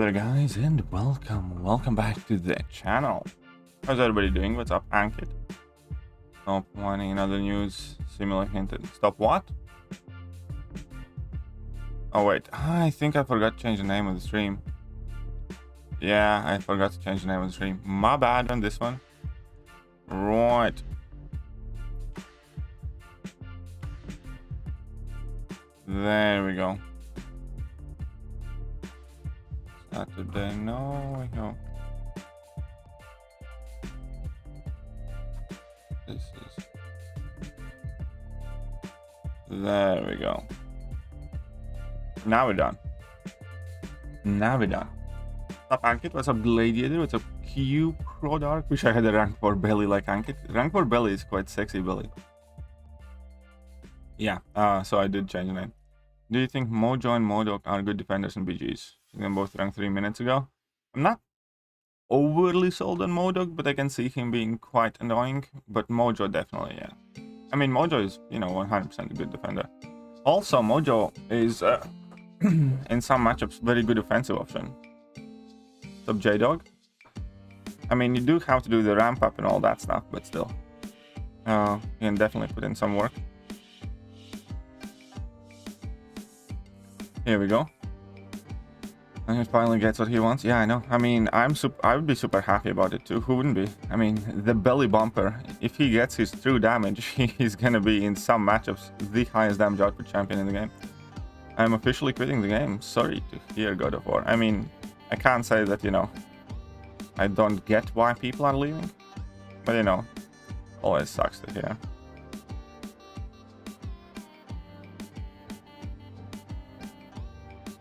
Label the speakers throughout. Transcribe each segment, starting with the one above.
Speaker 1: there, guys, and welcome back to the channel. How's everybody doing? What's up, Ankit? Stop whining. Another news similar hinted. Stop what? Oh wait, I think I forgot to change the name of the stream. Yeah, I forgot to change the name of the stream. My bad on this one. Right. There we go. Saturday, no. This is... There we go. Now we're done. What's up, Ankit? What's up, Gladiator? What's up, Q Pro Dark? Wish I had a rank 4 belly like Ankit. Rank 4 belly is quite sexy belly. Yeah, so I did change the name. Do you think Mojo and Modok are good defenders in BGs? Them both ranked 3 minutes ago. I'm not overly sold on Modok, but I can see him being quite annoying. But Mojo definitely, yeah. I mean, Mojo is, 100% a good defender. Also, Mojo is, in some matchups, very good offensive option. What's up, J-Dog? I mean, you do have to do the ramp up and all that stuff, but still. You can definitely put in some work. Here we go. And he finally gets what he wants. Yeah, I know. I mean, I would be super happy about it too. Who wouldn't be? I mean, the belly bumper, if he gets his true damage, he's gonna be in some matchups the highest damage output champion in the game. I'm officially quitting the game. Sorry to hear, God of War. I mean, I can't say that, I don't get why people are leaving. But, always sucks to hear.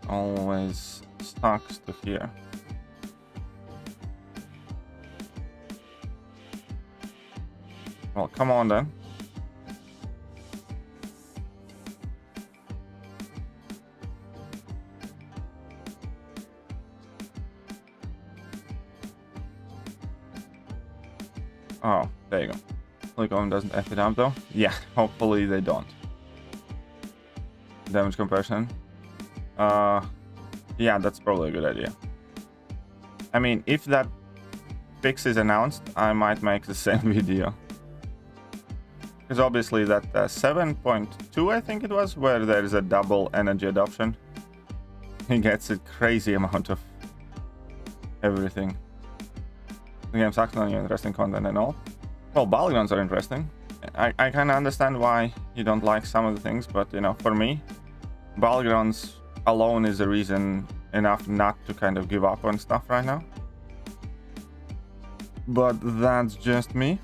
Speaker 1: Always sucks to hear. Well, come on then. Oh, there you go. Polygon doesn't F it up though. Yeah, hopefully they don't. Damage comparison. Yeah, that's probably a good idea. I mean, if that fix is announced, I might make the same video. Because obviously that 7.2, I think it was, where there is a double energy adoption. He gets a crazy amount of everything. The game sucks, not interesting content and all. Well, battlegrounds are interesting. I kind of understand why you don't like some of the things, but, for me, battlegrounds alone is a reason enough not to kind of give up on stuff right now. But that's just me.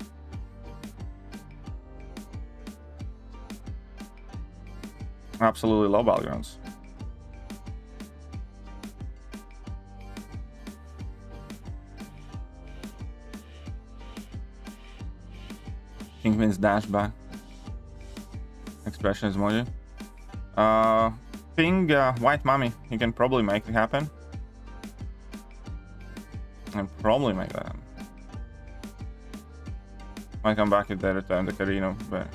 Speaker 1: Absolutely love battlegrounds. Kingpin's dash back. Expression is emoji. Ping White Mummy. He can probably make it happen. And probably make that happen. Might come back if they return the Thekiryu, but...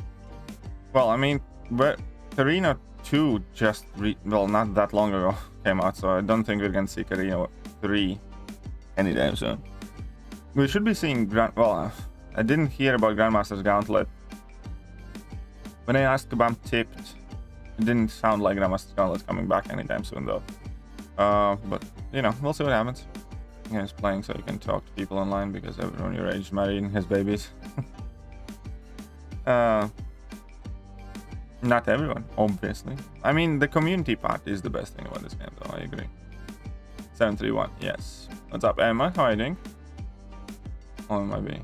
Speaker 1: Well, I mean, Thekiryu 2 just... not that long ago came out, so I don't think we're gonna see Thekiryu 3 anytime soon. We should be seeing... Well, I didn't hear about Grandmaster's Gauntlet. When I asked about Tipped, it didn't sound like Grandmaster's Gauntlet's coming back anytime soon, though. But, we'll see what happens. He's playing so you can talk to people online, because everyone your age is married and has babies. Not everyone, obviously. I mean, the community part is the best thing about this game, though. I agree. 731, yes. What's up, Emma? How are you doing? How am I being?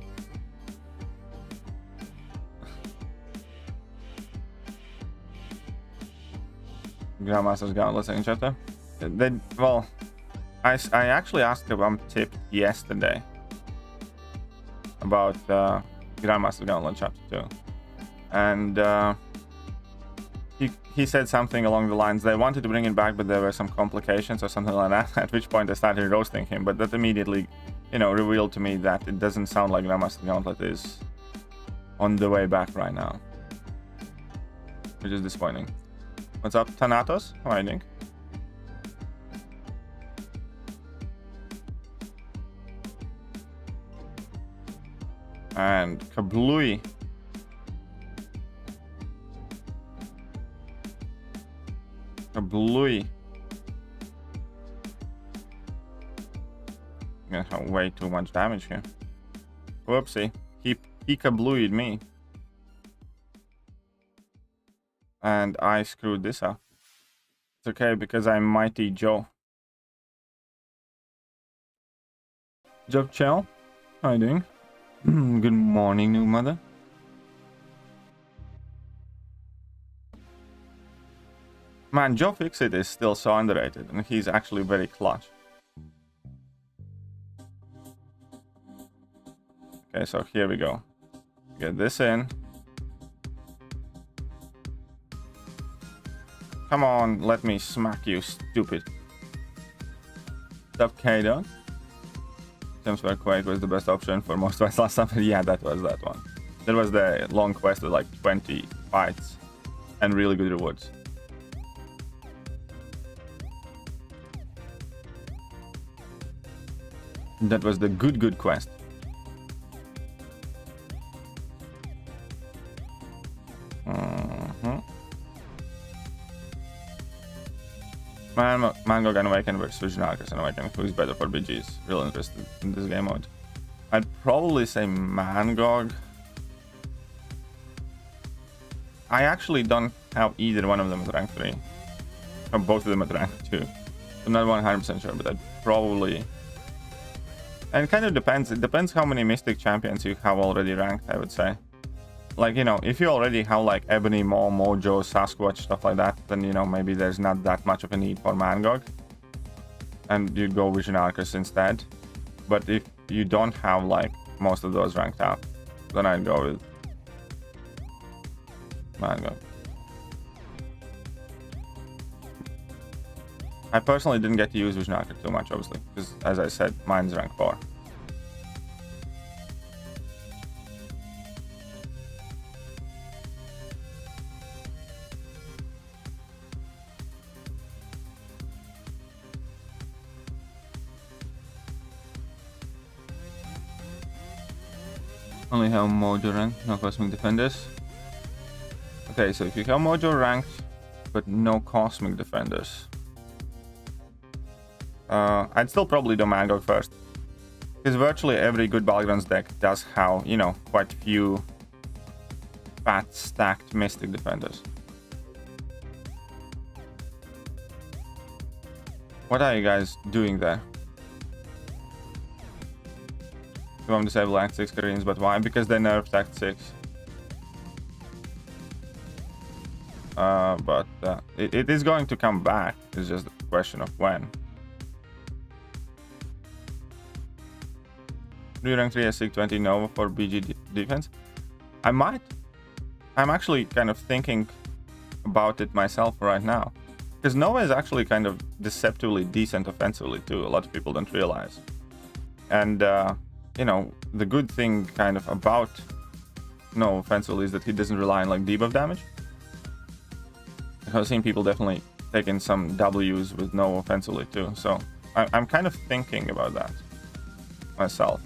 Speaker 1: Grandmaster's Gauntlet second chapter. Well, I actually asked about Tip yesterday about Grandmaster's Gauntlet chapter 2, and he said something along the lines they wanted to bring it back, but there were some complications or something like that. At which point I started roasting him, but that immediately, revealed to me that it doesn't sound like Grandmaster's Gauntlet is on the way back right now, which is disappointing. What's up, Thanatos? How are you doing? And kablooey. Kablooey. I'm gonna have way too much damage here. Whoopsie. He kablooeyed me. And I screwed this up. It's okay because I'm Mighty Joe. Job Chel. How you doing? Good morning, new mother. Man, Joe Fixit is still so underrated, and he's actually very clutch. Okay, so here we go. Get this in. Come on, let me smack you, stupid. Stop Kado. Seems where Quake was the best option for most fights last time. Yeah, that was that one. That was the long quest with like 20 fights and really good rewards. That was the good quest. Mangog and Awaken versus Vision Arcus and Awaken. Who's better for BGs? Real interested in this game mode. I'd probably say Mangog. I actually don't have either one of them at rank 3. Or both of them at rank 2. I'm not 100% sure, but I'd probably... And it kind of depends. It depends how many Mystic champions you have already ranked, I would say. Like, you know, if you already have like Ebony, Mo, Mojo, Sasquatch, stuff like that, then, you know, maybe there's not that much of a need for Mangog. And you'd go Vision Arcus instead. But if you don't have like most of those ranked up, then I'd go with Mangog. I personally didn't get to use Vision Arcus too much, obviously, because as I said, mine's rank 4. Only have Mojo ranked, no Cosmic Defenders. Okay, so if you have Mojo ranked, but no Cosmic Defenders, I'd still probably do Mangog first. Because virtually every good Battlegrounds deck does have, you know, quite a few fat stacked Mystic Defenders. What are you guys doing there? You want to disable Act 6 Koreans, but why? Because they nerfed Act 6. But it is going to come back. It's just a question of when. Do you rank 3 as 620 Nova for BG defense? I might. I'm actually kind of thinking about it myself right now. Because Nova is actually kind of deceptively decent offensively too. A lot of people don't realize. And, you know, the good thing kind of about Nova offensively is that he doesn't rely on like debuff damage. I've seen people definitely taking some W's with Nova offensively too. So I'm kind of thinking about that myself.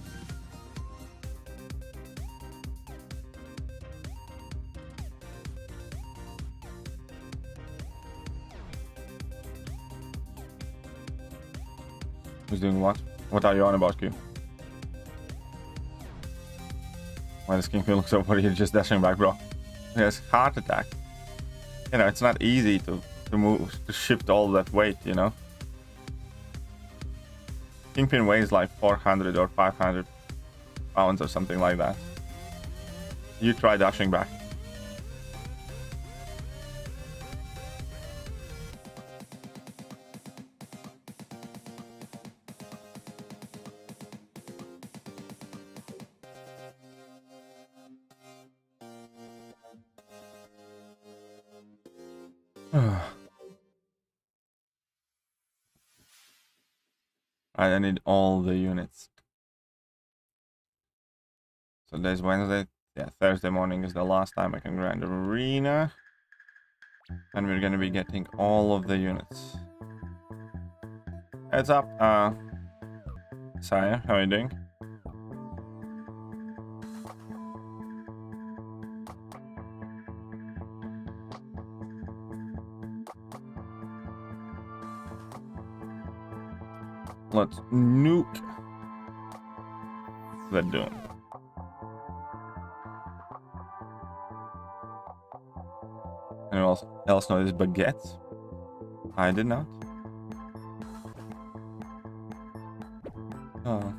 Speaker 1: Who's doing what? What are you on about, Q? Why does Kingpin look so funny? You're just dashing back, bro. He has heart attack. You know, it's not easy to move, to shift all that weight, you know? Kingpin weighs like 400 or 500 pounds or something like that. You try dashing back. I need all the units. So today's Wednesday. Yeah, Thursday morning is the last time I can grind arena. And we're gonna be getting all of the units. Heads up, Saya, how are you doing? Let's nuke the Doom. Anyone else know this baguette? I did not. Oh.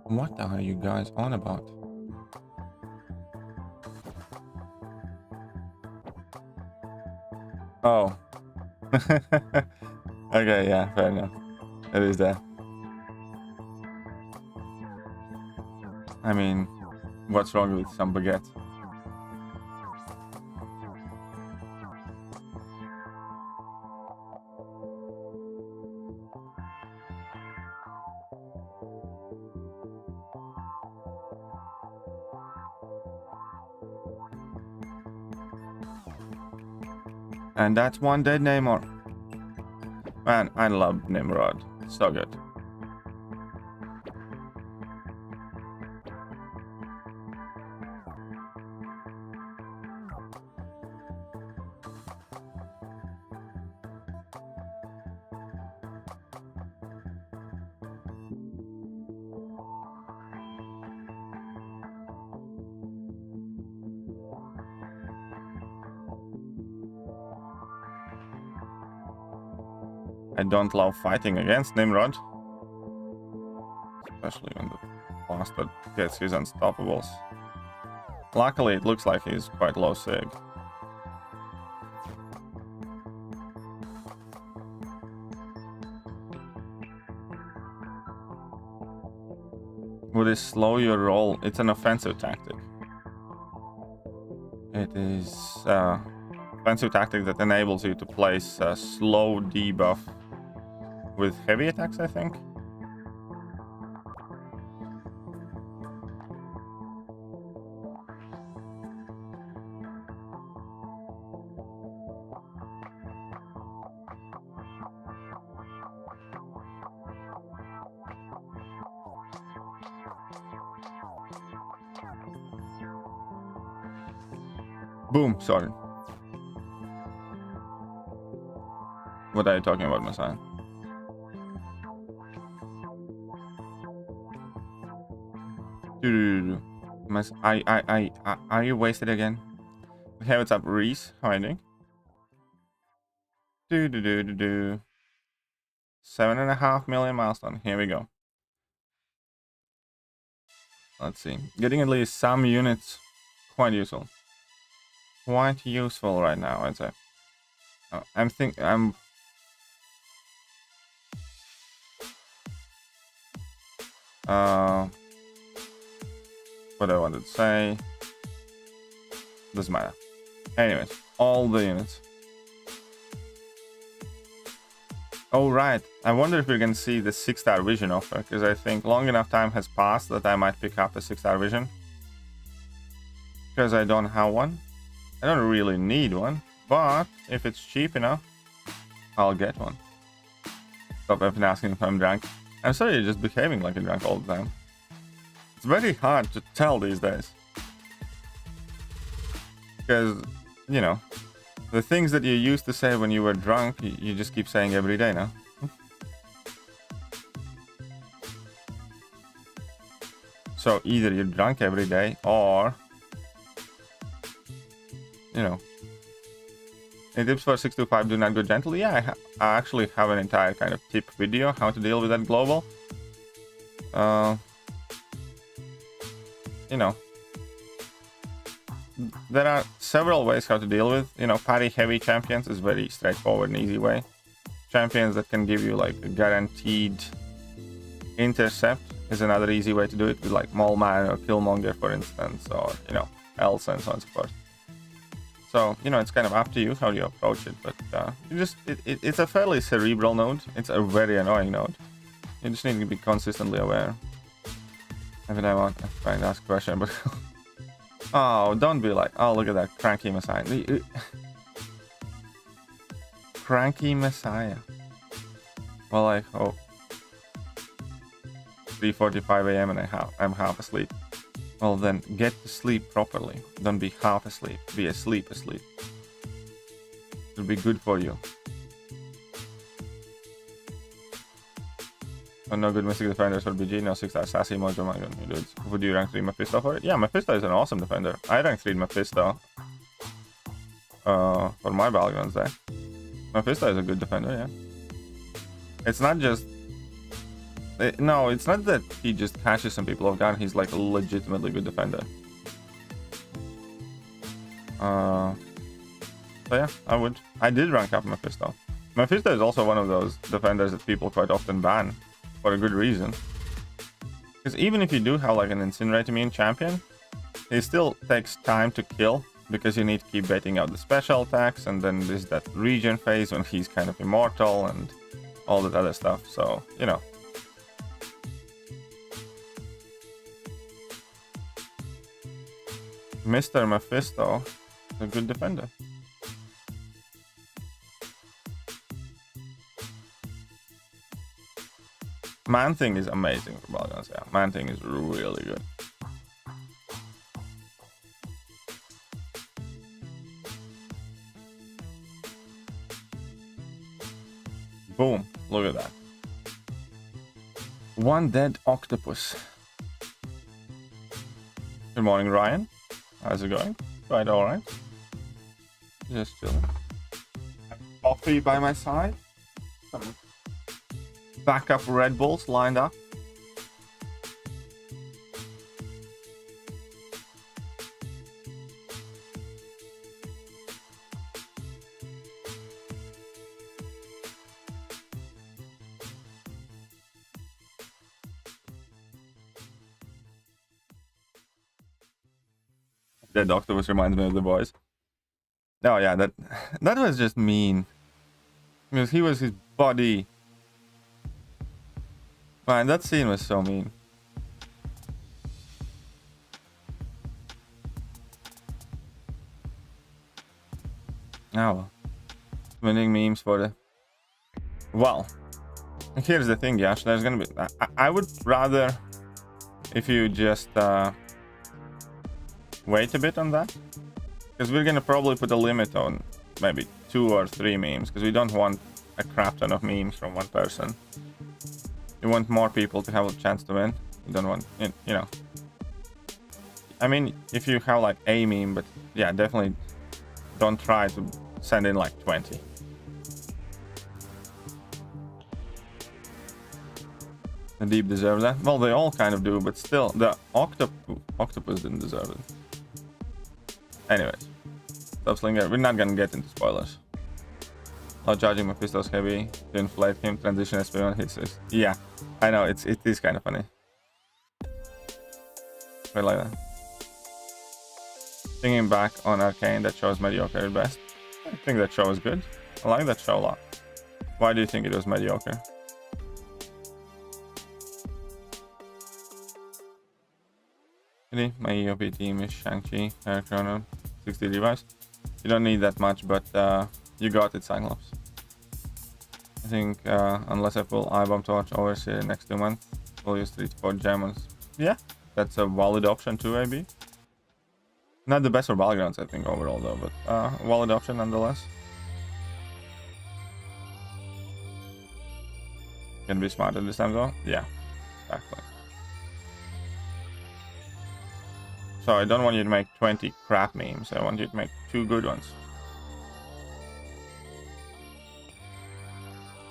Speaker 1: What the hell are you guys on about? Oh. Okay, yeah, fair enough. It is that. I mean, what's wrong with some baguette? And that's one dead Namor. Man, I love Nimrod. So good. I don't love fighting against Nimrod. Especially when the bastard gets his unstoppables. Luckily, it looks like he's quite low sig. Would it slow your roll? It's an offensive tactic. It is offensive tactic that enables you to place a slow debuff with heavy attacks, I think. Boom, sorry. What are you talking about, Messiah? Are you wasted again? Hey, what's up, Reese? How are you doing? 7.5 million milestone. Here we go. Let's see. Getting at least some units, quite useful. Quite useful right now, I'd say. What I wanted to say doesn't matter. Anyways, all the units. Oh right, I wonder if we can see the 6-star vision offer, because I think long enough time has passed that I might pick up a 6-star vision. Because I don't have one. I don't really need one, but if it's cheap enough, I'll get one. Stop even asking if I'm drunk. I'm sorry, you're just behaving like a drunk all the time. It's very hard to tell these days. Because, you know, the things that you used to say when you were drunk, you just keep saying every day now. So either you're drunk every day or, you know, in tips for 625 do not go gently. Yeah, I actually have an entire kind of tip video how to deal with that global. You know, there are several ways how to deal with, you know, parry heavy champions is very straightforward and easy way. Champions that can give you like a guaranteed intercept is another easy way to do it, with like Maulman or Killmonger, for instance, or, you know, Else and so on and so forth. So, you know, it's kind of up to you how you approach it, but you just it's a fairly cerebral node. It's a very annoying node. You just need to be consistently aware. Every time I try and ask a question, but oh, don't be like, oh, look at that cranky Messiah. Cranky Messiah. Well, I hope. 3:45 a.m. and I'm half asleep. Well then, get to sleep properly. Don't be half asleep. Be asleep. It'll be good for you. Oh, no good Mystic defenders for BG. No 6-star sassy mojo. My god, you dudes. Would you rank 3 Mephisto for it? Yeah, Mephisto is an awesome defender. I rank 3 Mephisto. For my Battlegrounds there. Mephisto is a good defender, yeah. It's not just... no, it's not that he just catches some people off guard. He's like a legitimately good defender. So yeah, I did rank up Mephisto. Mephisto is also one of those defenders that people quite often ban for a good reason. Because even if you do have like an Incinerate immune champion, he still takes time to kill because you need to keep baiting out the special attacks, and then there's that regen phase when he's kind of immortal and all that other stuff. So, you know. Mr. Mephisto is a good defender. Man-Thing is amazing for Battlegrounds, yeah. Man-Thing is really good. Boom, look at that. One dead octopus. Good morning, Ryan. How's it going? Quite alright. Just chilling. Coffee by my side. Some backup Red Bulls lined up. Dead octopus reminds me of the boys. Oh yeah, that was just mean. Because he was his buddy. Man, that scene was so mean. Oh well. Winning memes for the... Well, here's the thing, Yash. There's gonna be... I would rather if you just wait a bit on that. Because we're gonna probably put a limit on maybe 2 or 3 memes. Because we don't want a crap ton of memes from one person. You want more people to have a chance to win. You don't want, you know. I mean, if you have like a meme, but yeah, definitely don't try to send in like 20. The Deep deserve that. Well, they all kind of do, but still, the octopus didn't deserve it. Anyways, stop slinger. We're not gonna get into spoilers. Not charging Mephisto's heavy to inflate him. Transition SP1 hits. Yeah, I know it is kind of funny. I like that. Thinking back on Arcane, that show is mediocre at best. I think that show is good. I like that show a lot. Why do you think it was mediocre? Really? My EOP team is Shang-Chi, Chrono, 60 Levi's. You don't need that much, but you got it, Cyclops. I think unless I pull I-Bomb Torch Overseer next 2 months, we'll use 3 to 4 Gemons. Yeah, that's a valid option too, AB. Not the best for Battlegrounds, I think, overall though, but valid option nonetheless. Can be smarter this time though? Yeah, exactly. So I don't want you to make 20 crap memes, I want you to make 2 good ones.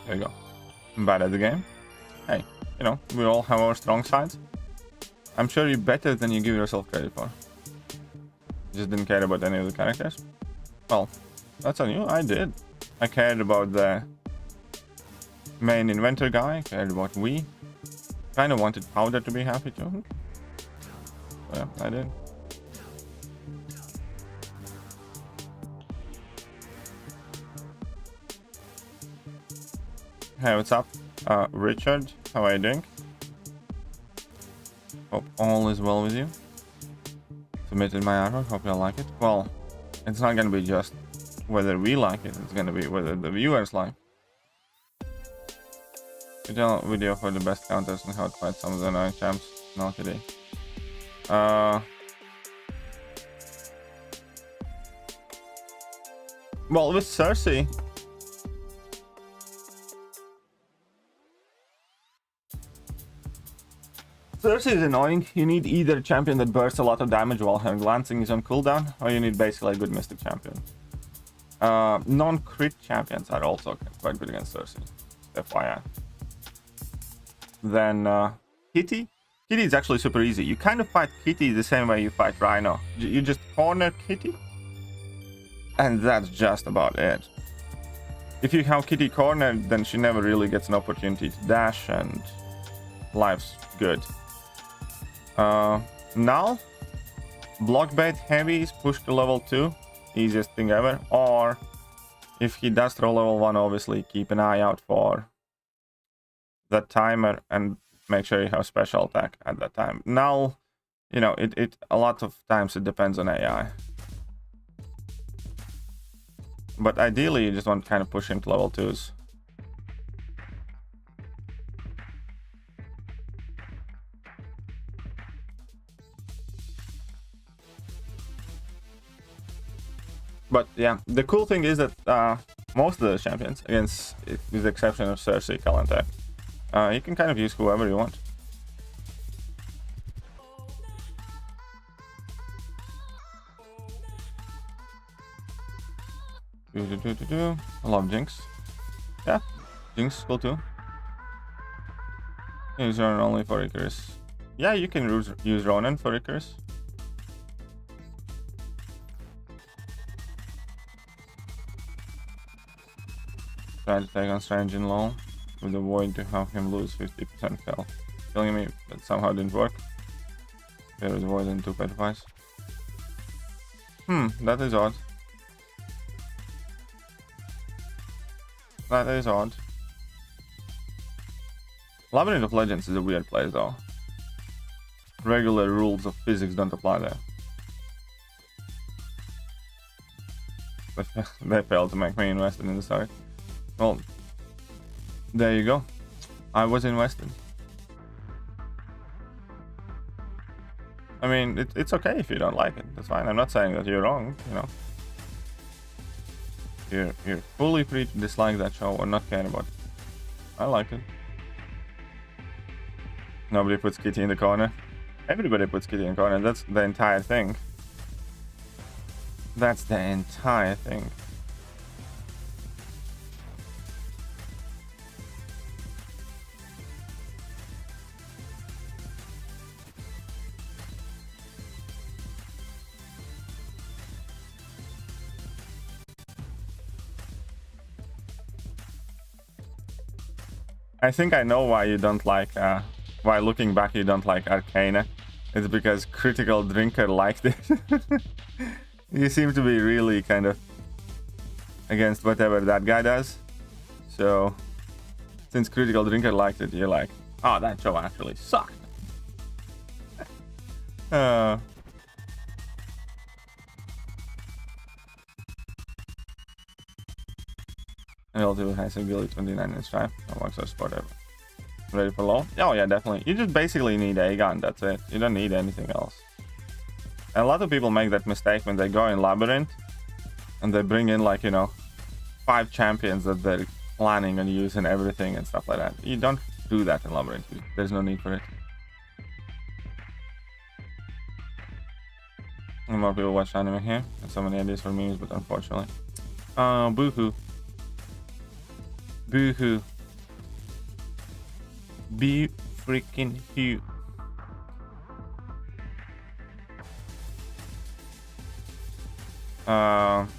Speaker 1: There you go. I'm bad at the game. Hey, you know, we all have our strong sides. I'm sure you're better than you give yourself credit for. You just didn't care about any of the characters? Well, that's on you. I did. I cared about the main inventor guy, cared about we. Kind of wanted Powder to be happy too. So yeah, I did. Hey, what's up? Richard, how are you doing? Hope all is well with you. Submitted my artwork, hope you like it. Well, it's not gonna be just whether we like it, it's gonna be whether the viewers like. You tell a video for the best counters and how to fight some of the annoying champs in LKD. Well, with Cersei, Cersei is annoying. You need either a champion that bursts a lot of damage while her glancing is on cooldown, or you need basically a good mystic champion. Non-crit champions are also quite good against Cersei, FYI. Then Kitty. Kitty is actually super easy. You kind of fight Kitty the same way you fight Rhino. You just corner Kitty, and that's just about it. If you have Kitty cornered, then she never really gets an opportunity to dash, and life's good. Now, block bait heavy is pushed to level 2. Easiest thing ever. Or, if he does throw level 1, obviously keep an eye out for that timer and make sure you have special attack at that time. Now, you know, a lot of times it depends on AI. But ideally, you just want to kind of push him to level 2s. But yeah, the cool thing is that most of the champions, against with the exception of Cersei, Kalantech, you can kind of use whoever you want. I love Jinx. Yeah, Jinx is cool too. Use Ronan only for Icarus. Yeah, you can use Ronan for Icarus. Try to take on Strange in low with the void to have him lose 50% health. Killing me, but somehow didn't work. There is void and 2 petrifies. That is odd. That is odd. Labyrinth of Legends is a weird place though. Regular rules of physics don't apply there. But they failed to make me invested in the start. Well, there you go. I was invested. I mean, it's okay if you don't like it. That's fine. I'm not saying that you're wrong, you know. You're fully free to dislike that show or not care about it. I like it. Nobody puts Kitty in the corner. Everybody puts Kitty in the corner. That's the entire thing. That's the entire thing. I think I know why you don't like, why looking back you don't like Arcana. It's because Critical Drinker liked it. You seem to be really kind of against whatever that guy does. So, since Critical Drinker liked it, you're like, oh, that show actually sucked. L2 has a Gilly 29 in strife. That works as spot ever. Ready for low? Oh yeah, definitely. You just basically need a gun, that's it. You don't need anything else. And a lot of people make that mistake when they go in Labyrinth and they bring in, like, you know, 5 champions that they're planning on using everything and stuff like that. You don't do that in Labyrinth. There's no need for it. And more people watch anime here. There's so many ideas for memes, but unfortunately. Boohoo. Boohoo. Be freaking hue. I'm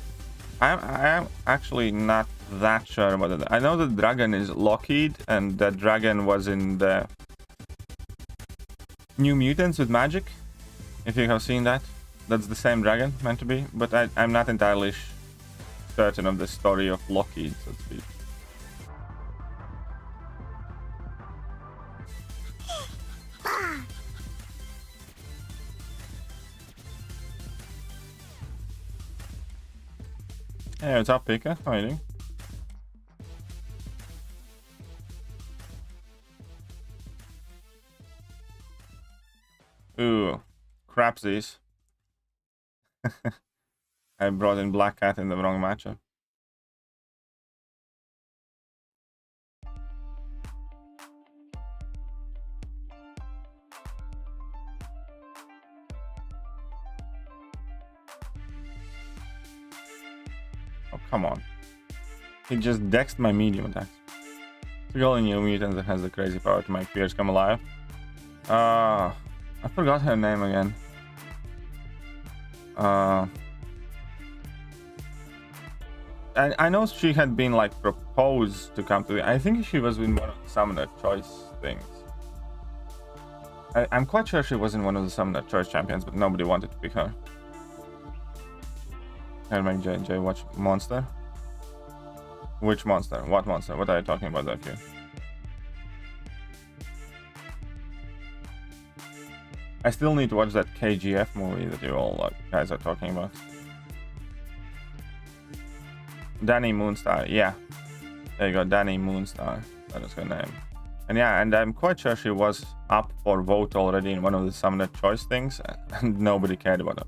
Speaker 1: actually not that sure about it. I know the dragon is Lockheed, and that dragon was in the New Mutants with Magic. If you have seen that, that's the same dragon meant to be, but I'm not entirely certain of the story of Lockheed, so to speak. Hey, what's up, Pika? How are you doing? Ooh. crapsies. I brought in Black Cat in the wrong matchup. Oh, come on. He just dexed my medium attacks. The only new mutant that has the crazy power to make peers come alive. I forgot her name again. I know she had been like proposed to come to the... I think she was in one of the Summoner Choice things. I'm quite sure she was in one of the Summoner Choice champions, but nobody wanted to pick her. I'll make JJ watch Monster. Which monster? What monster? What are you talking about, Thekiryu? I still need to watch that KGF movie that you all guys are talking about. Danny Moonstar, yeah. There you go, Danny Moonstar. That is her name. And yeah, and I'm quite sure she was up for vote already in one of the Summoner Choice things, and nobody cared about her.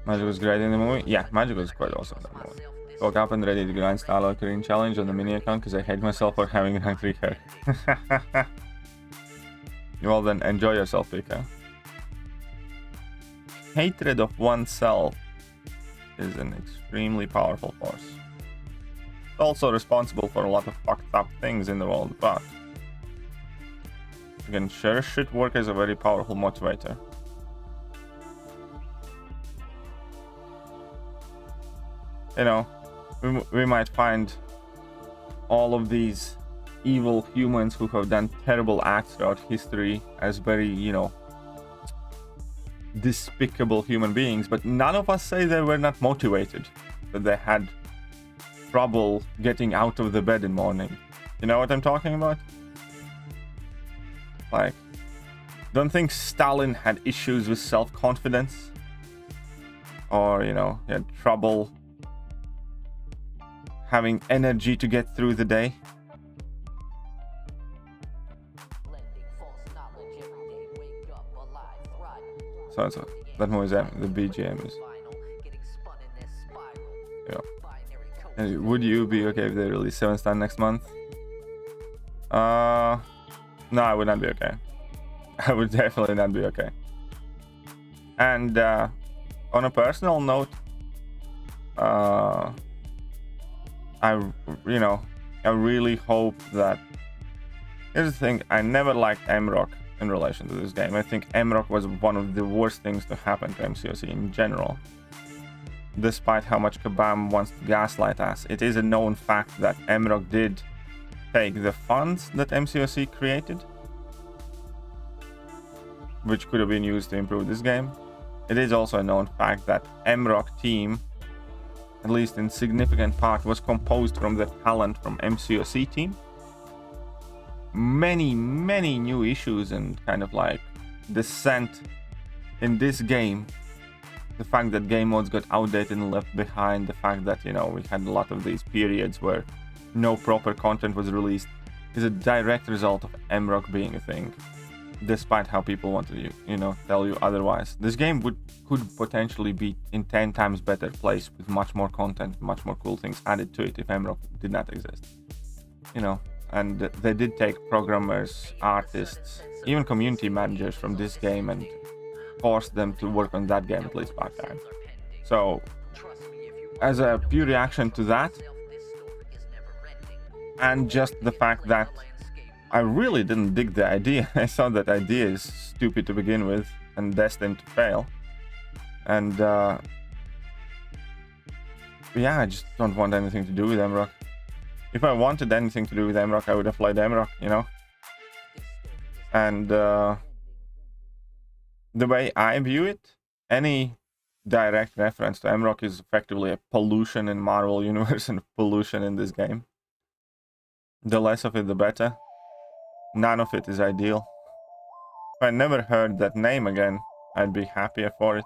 Speaker 1: Magic was great in the movie. Yeah, Magic was quite awesome in that movie. Woke up and ready to grind Starlight Green Challenge on the mini account because I hate myself for having rank 3 hair. Well then, enjoy yourself, Pika. Hatred of oneself is an extremely powerful force. It's also responsible for a lot of fucked up things in the world, but again, share shit work is a very powerful motivator. You know, we might find all of these evil humans who have done terrible acts throughout history as very, you know, despicable human beings, but none of us say they were not motivated, that they had trouble getting out of the bed in the morning. You know what I'm talking about? Like, don't think Stalin had issues with self-confidence, or, you know, he had trouble having energy to get through the day. So that movie is the BGM is. Yeah. And would you be okay if they release 7-star next month? No, I would not be okay. I would definitely not be okay. And on a personal note, I really hope that... Here's the thing, I never liked MCOC in relation to this game. I think MCOC was one of the worst things to happen to MCOC in general. Despite how much Kabam wants to gaslight us, it is a known fact that MCOC did take the funds that MCOC created, which could have been used to improve this game. It is also a known fact that MCOC team, at least in significant part, was composed from the talent from MCOC team. Many new issues and kind of like dissent in this game. The fact that game modes got outdated and left behind, the fact that, you know, we had a lot of these periods where no proper content was released, is a direct result of MCOC being a thing, despite how people want to, you know, tell you otherwise. This game could potentially be in 10 times better place with much more content, much more cool things added to it if MCOC did not exist. You know, and they did take programmers, artists, even community managers from this game and force them to work on that game at least part-time. So, as a pure reaction to that, and just the fact that I really didn't dig the idea. I thought that idea is stupid to begin with and destined to fail. And yeah, I just don't want anything to do with MCOC. If I wanted anything to do with MCOC, I would have played MCOC, you know? And the way I view it, any direct reference to MCOC is effectively a pollution in Marvel Universe and pollution in this game. The less of it, the better. None of it is ideal. If I never heard that name again, I'd be happier for it.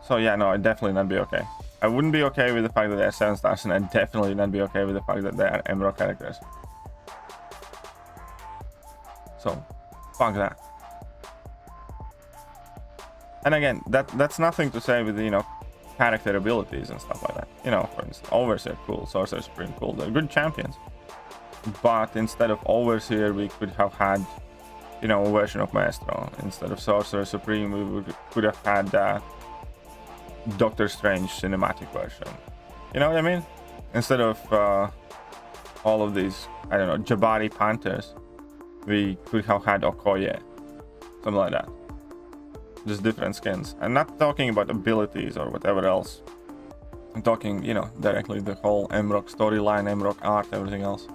Speaker 1: So yeah, no, I'd definitely not be okay. I wouldn't be okay with the fact that they're 7 stars, and I'd definitely not be okay with the fact that they are MROC characters. So, fuck that. And again, that's nothing to say with, you know, character abilities and stuff like that. You know, for instance, Overseer, cool. Sorcerer Supreme, cool. They're good champions. But instead of Overseer, we could have had, you know, a version of Maestro. Instead of Sorcerer Supreme, we could have had Doctor Strange cinematic version. You know what I mean? Instead of all of these, I don't know, Jabari Panthers, we could have had Okoye. Something like that. Just different skins. I'm not talking about abilities or whatever else. I'm talking, you know, directly the whole MROC storyline, MROC art, everything else.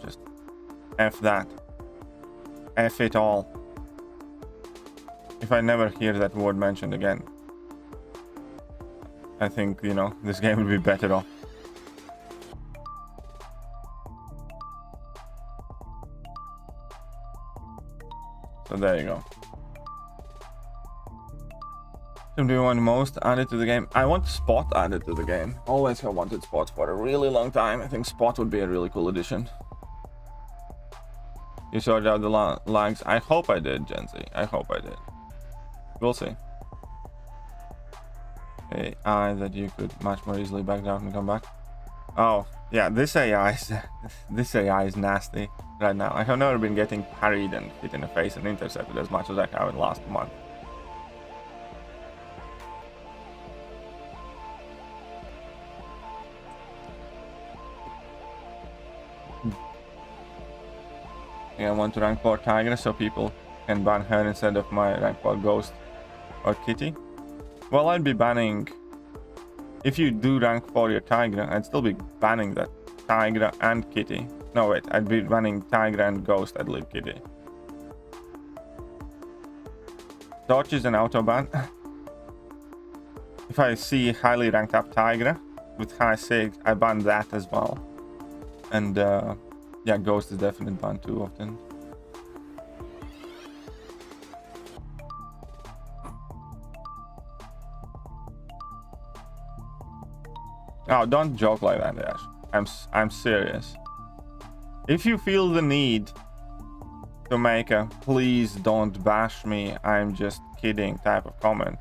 Speaker 1: Just F that. F it all. If I never hear that word mentioned again, I think, you know, this game would be better off. So there you go. Do you want most added to the game? I want Spot added to the game. Always have wanted Spot for a really long time. I think Spot would be a really cool addition. You sorted out the lags? I hope I did, Gen Z. I hope I did. We'll see. AI that you could much more easily back down and come back. Oh, yeah, this AI is nasty right now. I have never been getting parried and hit in the face and intercepted as much as I have in the last month. I want to rank 4 Tigra so people can ban her instead of my rank 4 Ghost or Kitty. Well, I'd be banning... If you do rank 4 your Tigra, I'd still be banning that Tigra and Kitty. No, wait, I'd be banning Tigra and Ghost, I'd leave Kitty. Dodge is an auto ban. If I see highly ranked up Tigra with high sig, I ban that as well. And yeah, Ghost is definitely banned too often. Oh, don't joke like that, Ash. I'm serious. If you feel the need to make a "please don't bash me, I'm just kidding" type of comment,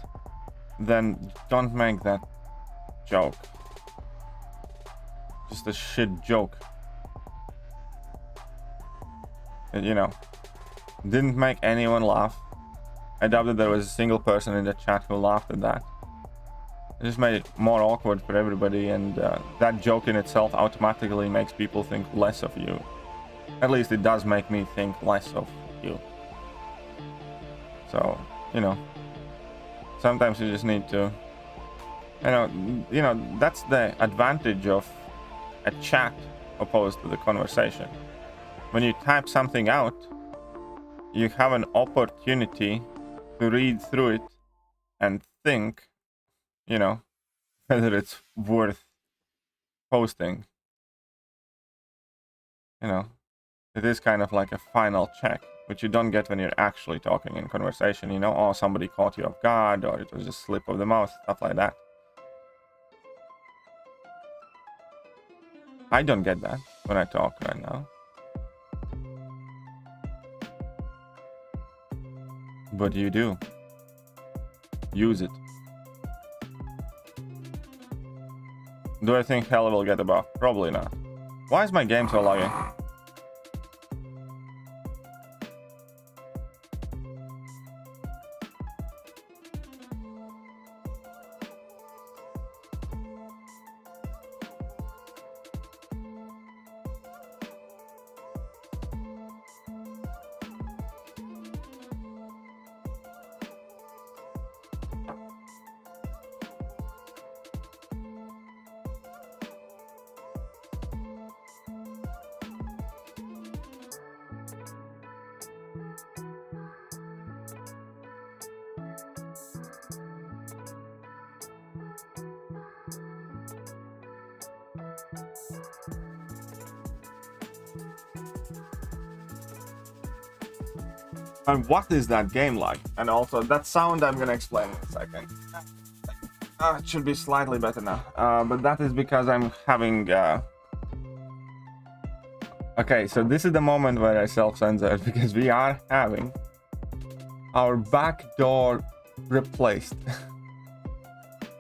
Speaker 1: then don't make that joke. Just a shit joke. You know, didn't make anyone laugh. I doubt that there was a single person in the chat who laughed at that. It just made it more awkward for everybody, and that joke in itself automatically makes people think less of you. At least it does make me think less of you. So, you know, sometimes you just need to, you know, that's the advantage of a chat opposed to the conversation. When you type something out, you have an opportunity to read through it and think, you know, whether it's worth posting. You know, it is kind of like a final check, which you don't get when you're actually talking in conversation. You know, oh, somebody caught you off guard, or it was just a slip of the mouth, stuff like that. I don't get that when I talk right now. But you do. Use it. Do I think Hell will get a buff? Probably not. Why is my game so laggy? And what is that game like? And also that sound I'm gonna explain in a second. It should be slightly better now. But that is because I'm having... Okay, so this is the moment where I self-censored because we are having our back door replaced.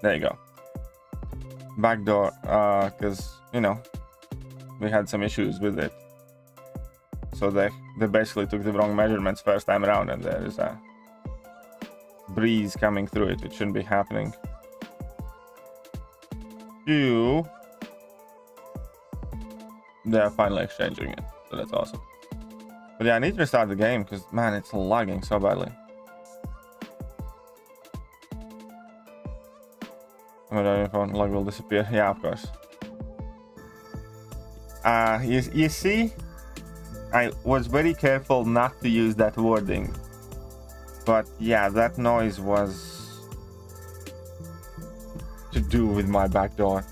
Speaker 1: There you go. Back door, because, you know, we had some issues with it. So they basically took the wrong measurements first time around, and there is a breeze coming through it. It shouldn't be happening. They're finally exchanging it, so that's awesome. But yeah, I need to restart the game because, man, it's lagging so badly. Phone log will disappear. Yeah, of course. You see, I was very careful not to use that wording, but yeah, that noise was to do with my back door.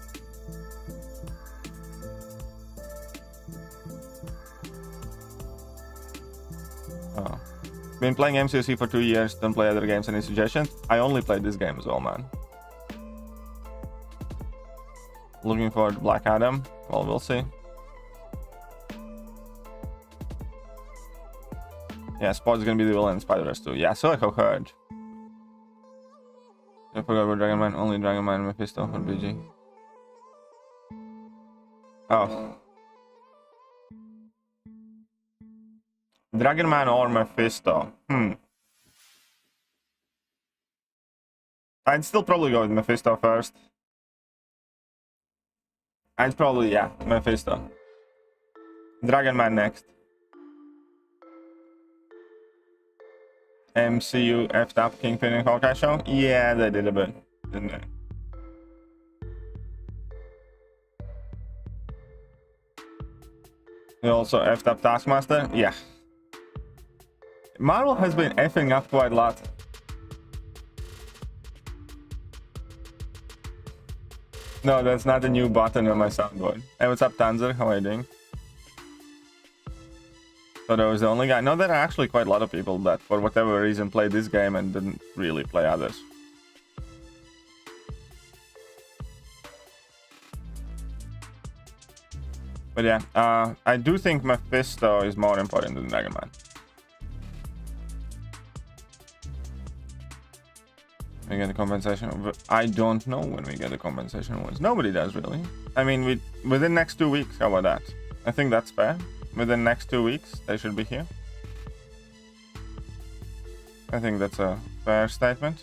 Speaker 1: Oh. Been playing MCOC for 2 years, don't play other games. Any suggestions? I only played this game as well, man. Looking forward to Black Adam. Well, we'll see. Yeah, Spot is gonna be the villain in Spider-Verse 2. Yeah, so I have heard. I forgot about Dragon Man. Only Dragon Man, Mephisto, or BG. Oh. Dragon Man or Mephisto? I'd still probably go with Mephisto first. I'd probably, yeah, Mephisto. Dragon Man next. MCU effed up Kingpin and Hawkeye show? Yeah, they did a bit, didn't they? They also effed up Taskmaster? Yeah. Marvel has been effing up quite a lot. No, that's not a new button on my soundboard. Hey, what's up, Tanzer? How are you doing? So that was the only guy. No, there are actually quite a lot of people that, for whatever reason, played this game and didn't really play others. But yeah, I do think Mephisto is more important than Dragon Man. We get the compensation. I don't know when we get the compensation awards. Nobody does, really. I mean, within next 2 weeks. How about that? I think that's fair. Within next 2 weeks, they should be here. I think that's a fair statement.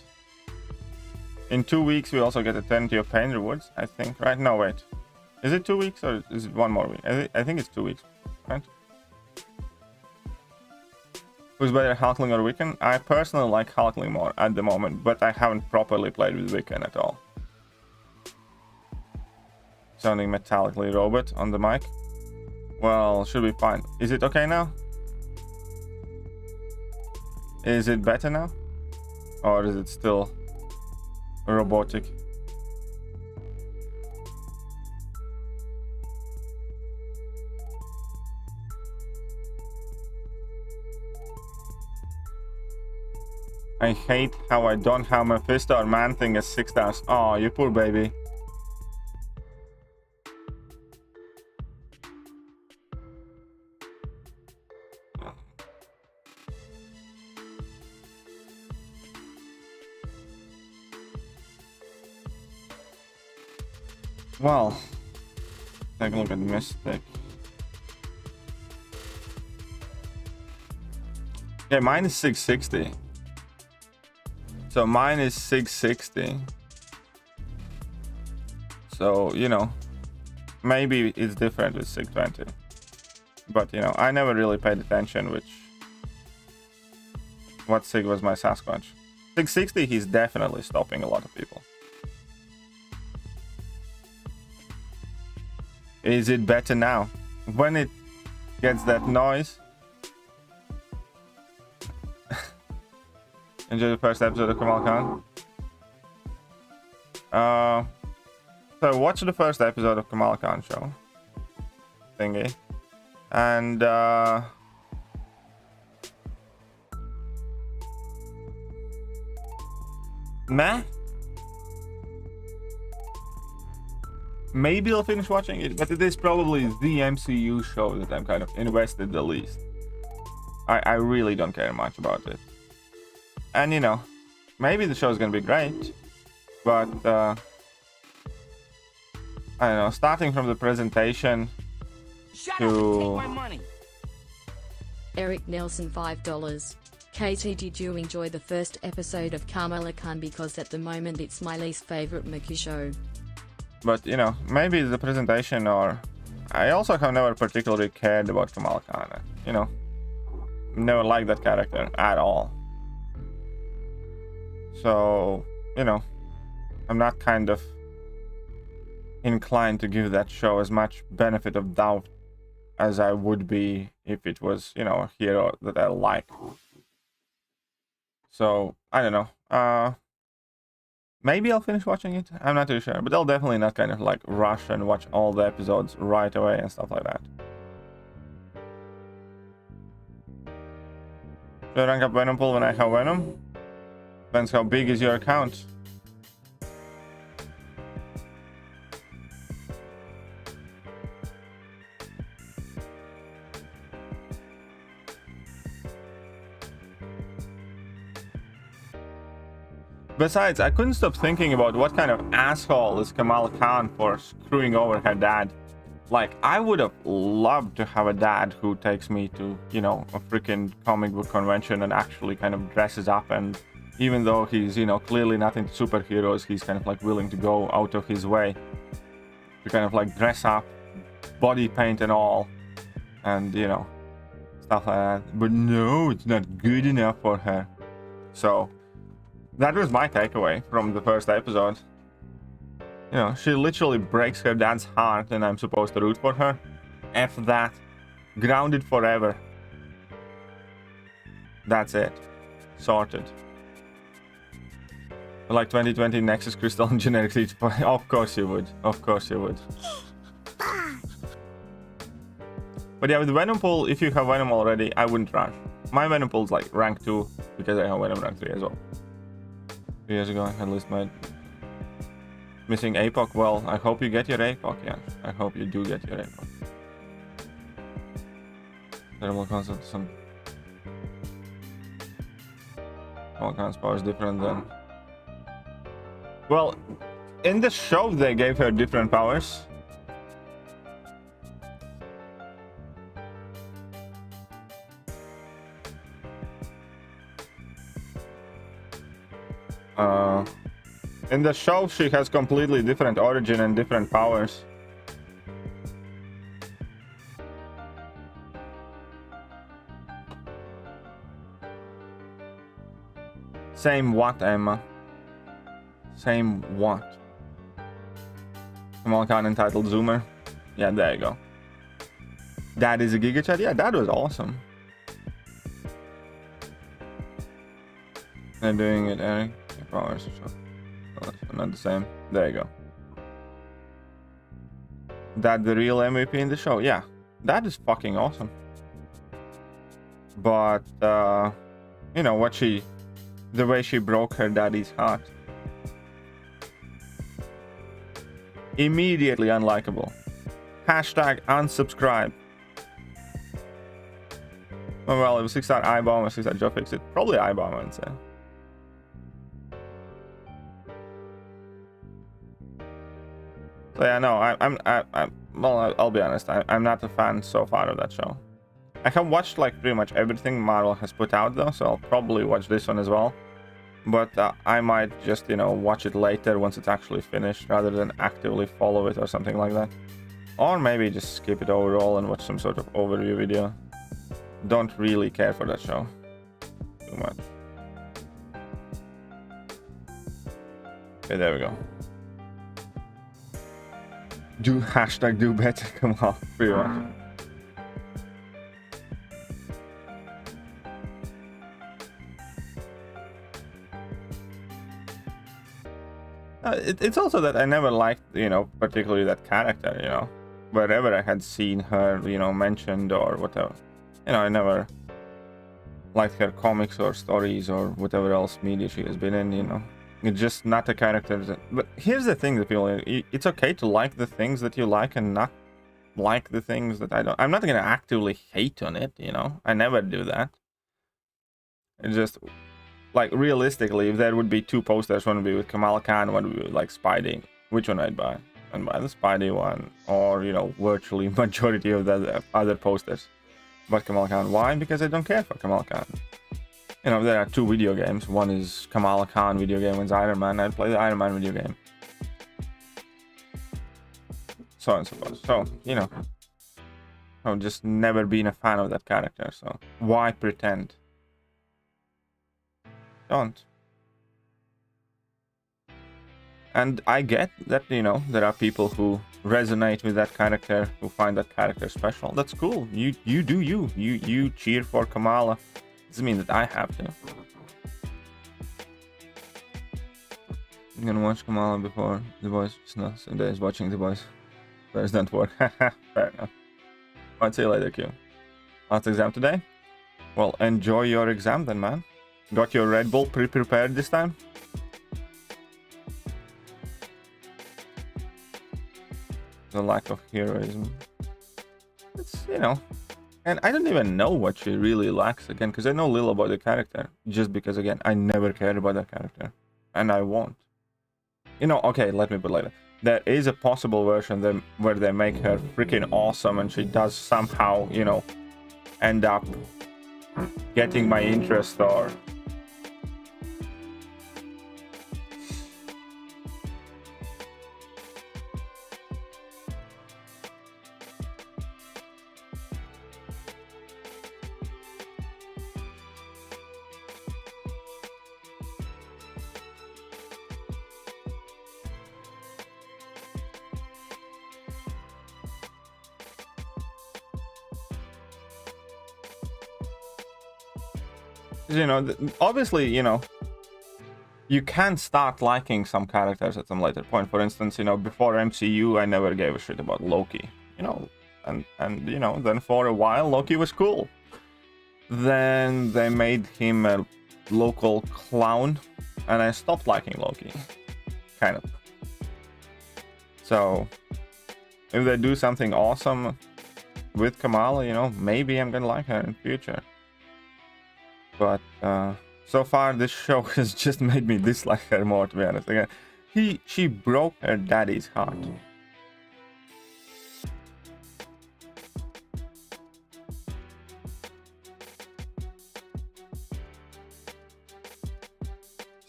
Speaker 1: In 2 weeks, we also get a 10 tier pain rewards, I think, right? No, wait. Is it 2 weeks or is it 1 more week? I think it's 2 weeks, right? Who's better, Hulkling or Wiccan? I personally like Hulkling more at the moment, but I haven't properly played with Wiccan at all. Sounding metallically robot on the mic. Well, should be fine. Is it okay now? Is it better now? Or is it still robotic? I hate how I don't have Mephisto or Man-Thing as 6 stars. Oh, you poor baby. Well, take a look at Mystic. Yeah, mine is 660. So mine is 660. So, you know, maybe it's different with 620. But, you know, I never really paid attention what sig was my Sasquatch. 660, he's definitely stopping a lot of people. Is it better now? When it gets that noise. Enjoy the first episode of Kamal Khan. So watch the first episode of Kamal Khan show. Thingy. And meh? maybe I'll finish watching it, but it is probably the MCU show that I'm kind of invested the least. I really don't care much about it. And you know, maybe the show is gonna be great, but I don't know, starting from the presentation to...
Speaker 2: Eric Nelson $5. Katie, did you enjoy the first episode of Kamala Khan? Because at the moment it's my least favorite Mickey show.
Speaker 1: But you know, maybe the presentation, or... I also have never particularly cared about Kamala Khan, you know. Never liked that character at all. So, you know, I'm not kind of inclined to give that show as much benefit of doubt as I would be if it was, you know, a hero that I like. So, I don't know. Maybe I'll finish watching it. I'm not too sure. But I'll definitely not kind of like rush and watch all the episodes right away and stuff like that. Should I rank up Venom Pool when I have Venom? Depends how big is your account. Besides, I couldn't stop thinking about what kind of asshole is Kamala Khan for screwing over her dad. Like, I would have loved to have a dad who takes me to, you know, a freaking comic book convention and actually kind of dresses up, and even though he's, you know, clearly not into superheroes, he's kind of like willing to go out of his way to kind of like dress up, body paint and all, and, you know, stuff like that. But no, it's not good enough for her. So, that was my takeaway from the first episode. You know, she literally breaks her dad's heart and I'm supposed to root for her. F that. Grounded forever. That's it. Sorted. Like 2020 Nexus Crystal and generic Siege. Of course you would. Of course you would. But yeah, with the Venom Pool, if you have Venom already, I wouldn't rush. My Venom Pool's like rank 2 because I have Venom rank 3 as well. 2 years ago I had list my missing APOC. Well, I hope you get your APOC, yeah. I hope you do get your APOC. Terrible concept. Some all kinds of power is different than... Well, in the show they gave her different powers. In the show, she has completely different origin and different powers. Same what, Emma? Same what? Kamala Khan entitled Zoomer? Yeah, there you go. That is a Giga Chat? Yeah, that was awesome. They're doing it, Eric. Powers, so not the same. There you go. That the real MVP in the show? Yeah, that is fucking awesome. But you know what the way she broke her daddy's heart. Immediately unlikable. Hashtag unsubscribe. Oh, well, it was 6-star iBomb or 6-star Joe fixed it. Probably iBomb, I would say. So yeah, no, well, I'll be honest, I'm not a fan so far of that show. I have watched like pretty much everything Marvel has put out though, so I'll probably watch this one as well. But I might just, you know, watch it later once it's actually finished, rather than actively follow it or something like that. Or maybe just skip it overall and watch some sort of overview video. Don't really care for that show too much. Okay, there we go. Do hashtag do better, come on, pretty much. It's also that I never liked, you know, particularly that character, you know. Wherever I had seen her, you know, mentioned or whatever. You know, I never liked her comics or stories or whatever else media she has been in, you know. It's just not a character that... But here's the thing, that people... It's okay to like the things that you like and not like the things that I don't. I'm not gonna actively hate on it, you know? I never do that. It's just... Like, realistically, if there would be 2 posters, one would be with Kamala Khan, one would be with, like, Spidey. Which one I'd buy? I'd buy the Spidey one, or, you know, virtually majority of the other posters. But Kamala Khan. Why? Because I don't care for Kamala Khan. You know, there are 2 video games. One is Kamala Khan video game, one's Iron Man. I'd play the Iron Man video game. So and so forth. So, you know, I've just never been a fan of that character, so why pretend? Don't. And I get that, you know, there are people who resonate with that character, who find that character special. That's cool. You do you. You cheer for Kamala. Doesn't mean that I have to. I'm gonna watch Kamala before The Boys. Just not some days watching The Boys. Bears don't work. Fair enough. I'll see you later, Q. Last exam today? Well, enjoy your exam then, man. Got your Red Bull pre-prepared this time? The lack of heroism. It's, you know... And I don't even know what she really lacks, again, because I know little about the character. Just because, again, I never cared about that character. And I won't. You know, okay, let me put it later. There is a possible version where they make her freaking awesome and she does somehow, you know, end up getting my interest, or... You know, obviously, you know, you can start liking some characters at some later point. For instance, you know, before MCU, I never gave a shit about Loki, you know, and you know, then for a while, Loki was cool. Then they made him a local clown, and I stopped liking Loki, kind of. So, if they do something awesome with Kamala, you know, maybe I'm gonna like her in future. But so far this show has just made me dislike her more, to be honest. Again, she broke her daddy's heart.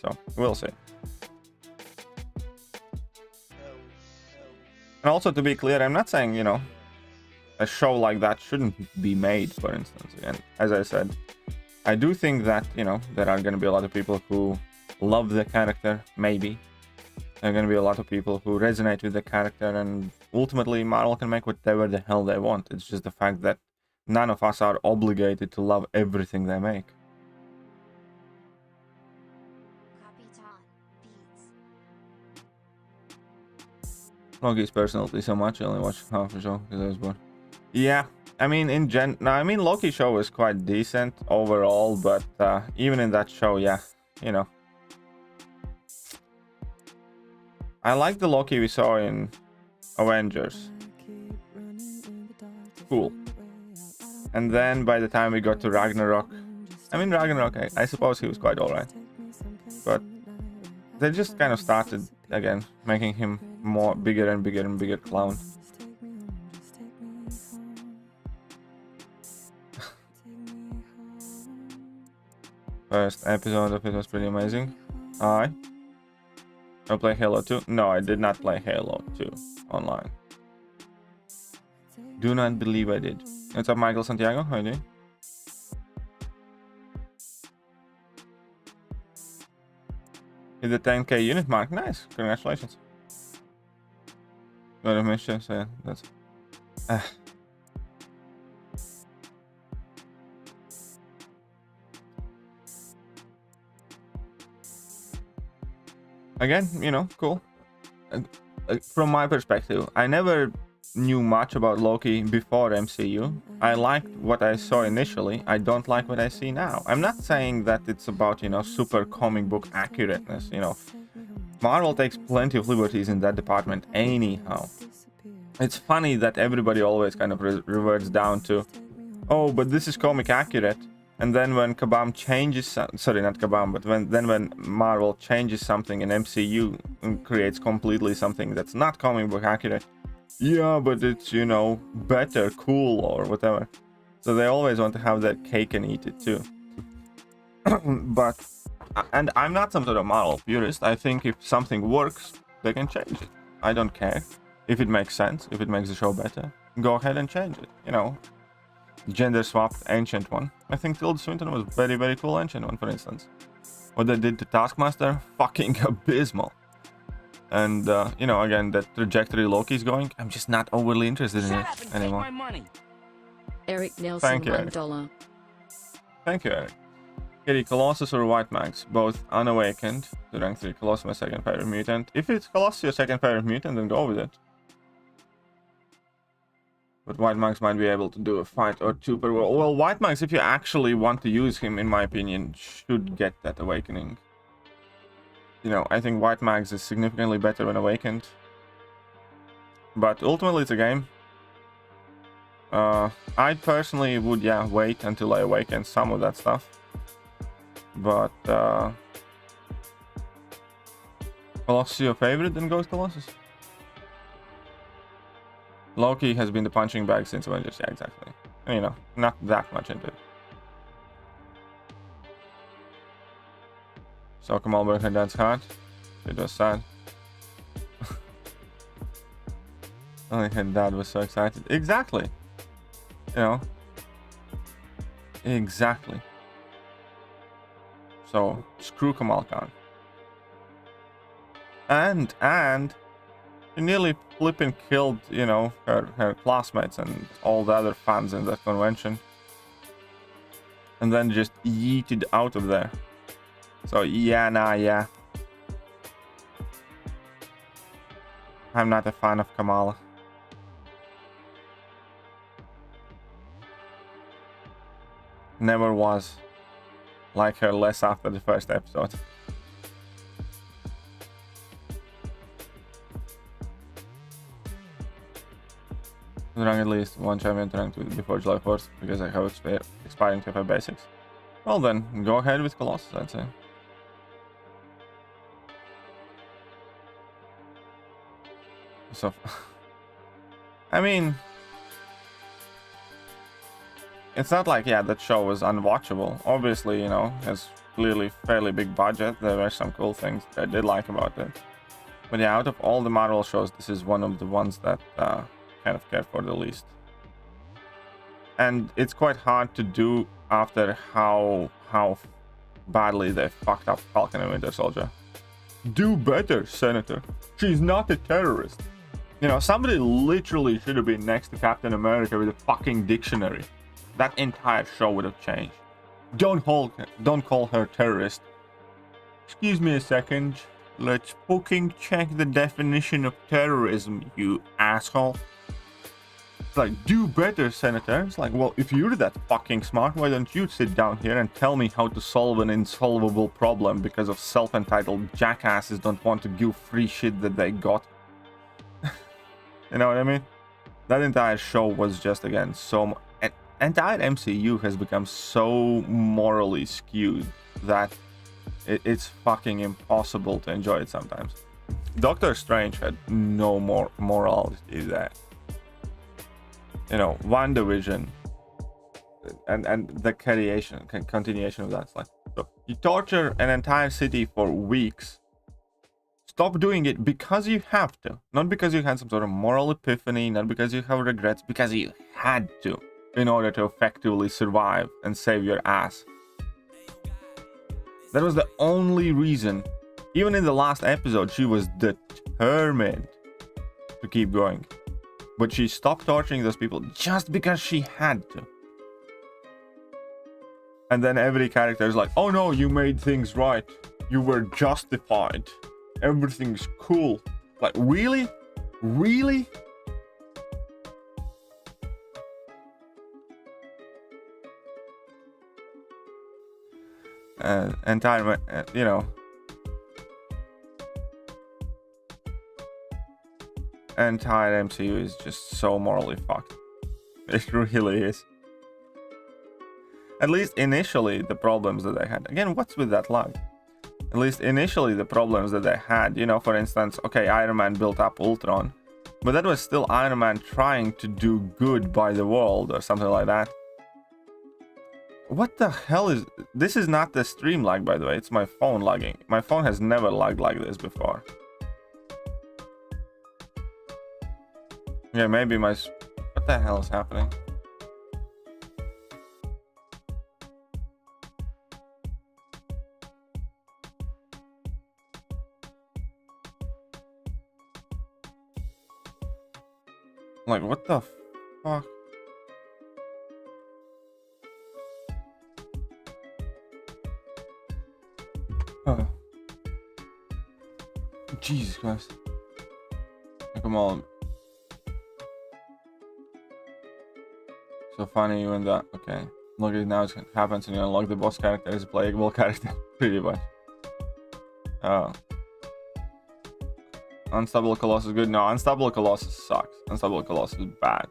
Speaker 1: So we'll see. And also, to be clear, I'm not saying, you know, a show like that shouldn't be made, for instance. Again, as I said, I do think that, you know, there are going to be a lot of people who love the character, maybe. There are going to be a lot of people who resonate with the character, and ultimately Marvel can make whatever the hell they want. It's just the fact that none of us are obligated to love everything they make. Loki's personality so much, I only watched half the show because I was bored. Yeah. I mean, Loki show was quite decent overall, but even in that show, yeah, you know. I like the Loki we saw in Avengers. Cool. And then by the time we got to Ragnarok, I suppose he was quite alright. But they just kind of started, again, making him more bigger and bigger and bigger clown. First episode of it was pretty amazing. I play Halo 2. No, I did not play Halo 2 online. Do not believe I did. What's up, Michael Santiago? How are you doing? Hit the 10k unit mark. Nice. Congratulations. Got a mission, so yeah, that's... Again, you know, cool. From my perspective, I never knew much about Loki before MCU. I liked what I saw initially. I don't like what I see now. I'm not saying that it's about, you know, super comic book accurateness, you know. Marvel takes plenty of liberties in that department anyhow. It's funny that everybody always kind of reverts down to, oh, but this is comic accurate. And then when Kabam changes, sorry, not Kabam, but when Marvel changes something in MCU and creates completely something that's not comic book accurate, yeah, but it's, you know, better, cool, or whatever. So they always want to have their cake and eat it too. But, and I'm not some sort of Marvel purist. I think if something works, they can change it. I don't care. If it makes sense, if it makes the show better, go ahead and change it, you know. Gender swapped Ancient One. I think Tilda Swinton was very, very cool Ancient One, for instance. What they did to Taskmaster, fucking abysmal. And, you know, again, the trajectory Loki's going, I'm just not overly interested in it anymore.
Speaker 2: Eric Nelson,
Speaker 1: Thank you, Eric.
Speaker 2: $1.
Speaker 1: Thank you, Eric. Kitty, Colossus or White Max? Both unawakened to rank 3. Colossus my second favorite mutant. If it's Colossus your second favorite mutant, then go with it. But White Max might be able to do a fight or two per well. Well, White Max, if you actually want to use him, in my opinion, should get that awakening. You know, I think White Max is significantly better when awakened. But ultimately, it's a game. I personally would, yeah, wait until I awaken some of that stuff. But, Colossus your favorite, then goes Colossus. Loki has been the punching bag since Avengers, yeah, exactly. And, you know, not that much into it. So Kamal broke her dad's heart. It was sad. I think her dad was so excited. Exactly. You know. Exactly. So, screw Kamal Khan. And she nearly flipping killed, you know, her classmates and all the other fans in that convention. And then just yeeted out of there. So, yeah, nah, yeah. I'm not a fan of Kamala. Never was. Like her less after the first episode. Rank at least one champion to rank before July 4th because I have expiring TFI basics. Well then, go ahead with Colossus, I'd say. So, I mean, it's not like, yeah, that show was unwatchable. Obviously, you know, has clearly fairly big budget. There were some cool things that I did like about it. But yeah, out of all the Marvel shows, this is one of the ones that kind of care for the least. And it's quite hard to do after how badly they fucked up Falcon and Winter Soldier. Do better, Senator. She's not a terrorist. You know, somebody literally should have been next to Captain America with a fucking dictionary. That entire show would have changed. Don't call her terrorist. Excuse me a second. Let's fucking check the definition of terrorism, you asshole. It's like, do better, Senator. It's like, well, if you're that fucking smart, why don't you sit down here and tell me how to solve an insolvable problem because of self-entitled jackasses don't want to give free shit that they got. You know what I mean? That entire show was just, again, so... entire MCU has become so morally skewed that it's fucking impossible to enjoy it sometimes. Doctor Strange had no more morality there. You know, WandaVision and the continuation of that. It's like, so you torture an entire city for weeks. Stop doing it because you have to. Not because you had some sort of moral epiphany, not because you have regrets, because you had to in order to effectively survive and save your ass. That was the only reason. Even in the last episode, she was determined to keep going. But she stopped torturing those people just because she had to. And then every character is like, oh no, you made things right. You were justified. Everything's cool. Like, really? Really? Entire, you know, entire MCU is just so morally fucked. It really is. At least initially, the problems that they had. Again, what's with that lag? At least initially, the problems that they had. You know, for instance, okay, Iron Man built up Ultron. But that was still Iron Man trying to do good by the world or something like that. What the hell is... This is not the stream lag, by the way. It's my phone lagging. My phone has never lagged like this before. Yeah, maybe my... What the hell is happening? Like, what the fuck? Oh. Jesus Christ. Come on. So funny when that. Okay. Look at it now. It happens when you unlock the boss character as a playable character. Pretty much. Oh. Unstoppable Colossus is good. No, Unstoppable Colossus sucks. Unstoppable Colossus is bad.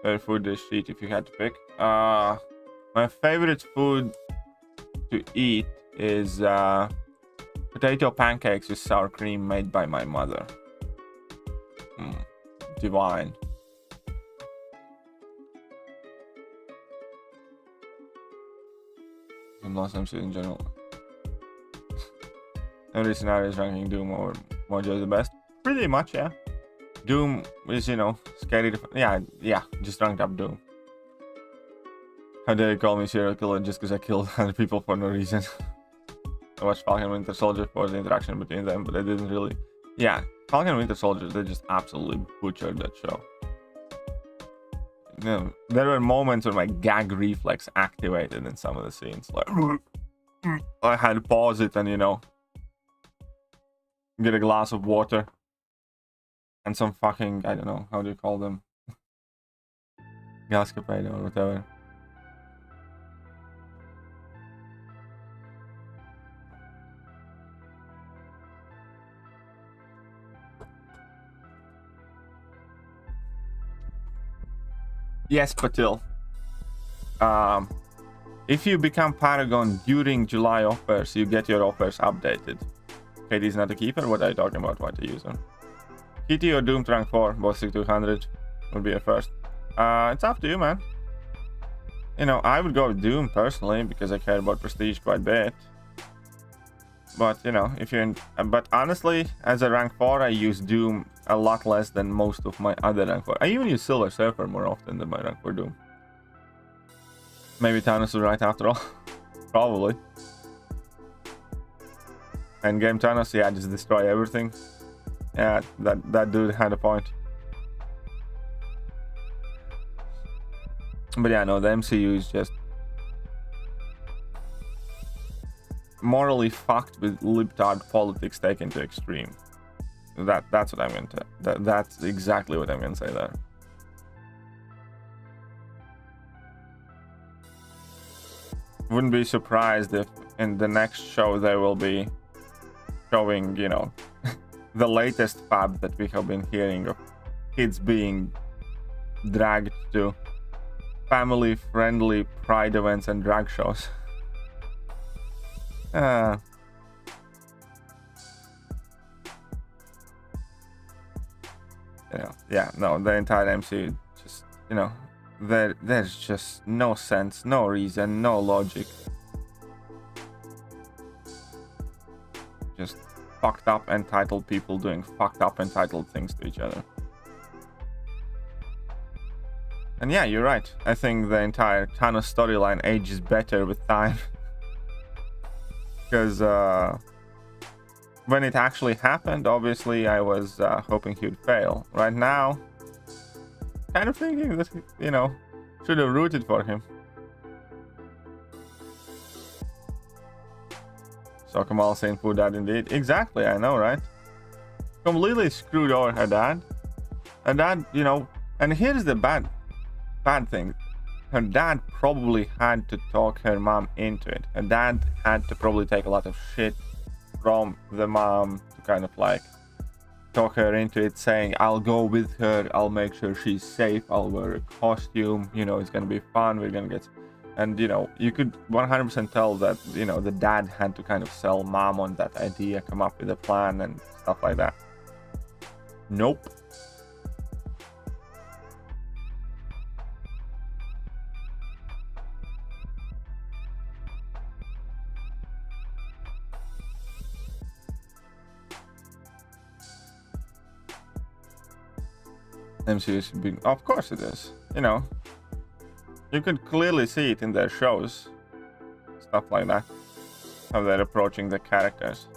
Speaker 1: Favorite food dish to eat if you had to pick. My favorite food to eat is potato pancakes with sour cream made by my mother. Divine. And Blossoms in general. Every scenario is ranking Doom or Mojo is the best. Pretty much, yeah. Doom is, you know, scary. Yeah, just ranked up Doom. How dare you call me serial killer just because I killed 100 people for no reason? I watched Falcon and Winter Soldier for the interaction between them, but I didn't really. Yeah, Falcon and Winter Soldier, they just absolutely butchered that show. You know, there were moments where my gag reflex activated in some of the scenes. Like, I had to pause it and, you know, get a glass of water and some fucking, I don't know, how do you call them? Gascapade or whatever. Yes, Patil. If you become Paragon during July offers, you get your offers updated. KD is not a keeper. What are you talking about? What a user? KT or Doom to rank 4, both 6200 would be a first. It's up to you, man. You know, I would go with Doom personally because I care about prestige quite a bit. But you know, if you're in, but honestly, as a rank 4, I use Doom a lot less than most of my other rank 4. I even use Silver Surfer more often than my rank 4 Doom. Maybe Thanos is right after all. Probably. Endgame Thanos, yeah, just destroy everything. Yeah, that dude had a point. But yeah, no, the MCU is just morally fucked with libtard politics taken to extreme. That's what I'm going to. That's exactly what I'm going to say there. Wouldn't be surprised if in the next show they will be showing, you know, the latest fab that we have been hearing of kids being dragged to family-friendly pride events and drag shows. You know, yeah, no, the entire MCU just, you know, there's just no sense, no reason, no logic. Just fucked up entitled people doing fucked up entitled things to each other. And yeah, you're right. I think the entire Thanos storyline ages better with time. Because when it actually happened, obviously I was hoping he would fail. Right now, kind of thinking that, you know, should have rooted for him. So Kamal saying food dad indeed. Exactly, I know, right? Completely screwed over her dad. Her dad, you know, and here's the bad thing. Her dad probably had to talk her mom into it. Her dad had to probably take a lot of shit from the mom to kind of like talk her into it, saying, I'll go with her, I'll make sure she's safe, I'll wear a costume, you know, it's gonna be fun, we're gonna get... And, you know, you could 100% tell that, you know, the dad had to kind of sell mom on that idea, come up with a plan and stuff like that. Nope. MCU should be... Of course it is, you know. You could clearly see it in their shows. Stuff like that. How they're approaching the characters.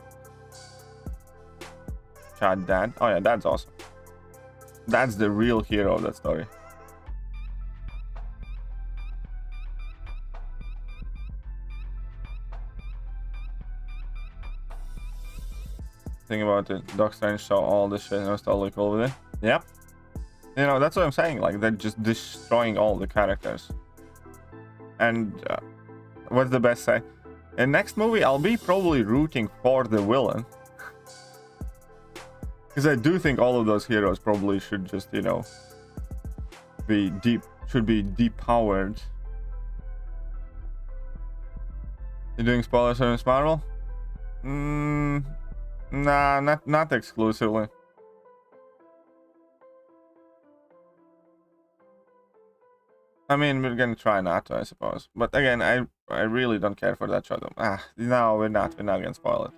Speaker 1: Chad Dad. Oh yeah, that's awesome. That's the real hero of that story. Think about it. Doc Strange saw all this shit and was totally cool with it. Yep. You know, that's what I'm saying. Like, they're just destroying all the characters. And what's the best say? In next movie, I'll be probably rooting for the villain. Because I do think all of those heroes probably should just, you know, should be depowered. You doing spoilers for Miss Marvel? Nah, not exclusively. I mean, we're gonna try not to, I suppose. But again, I really don't care for that show. No, we're not gonna spoil it.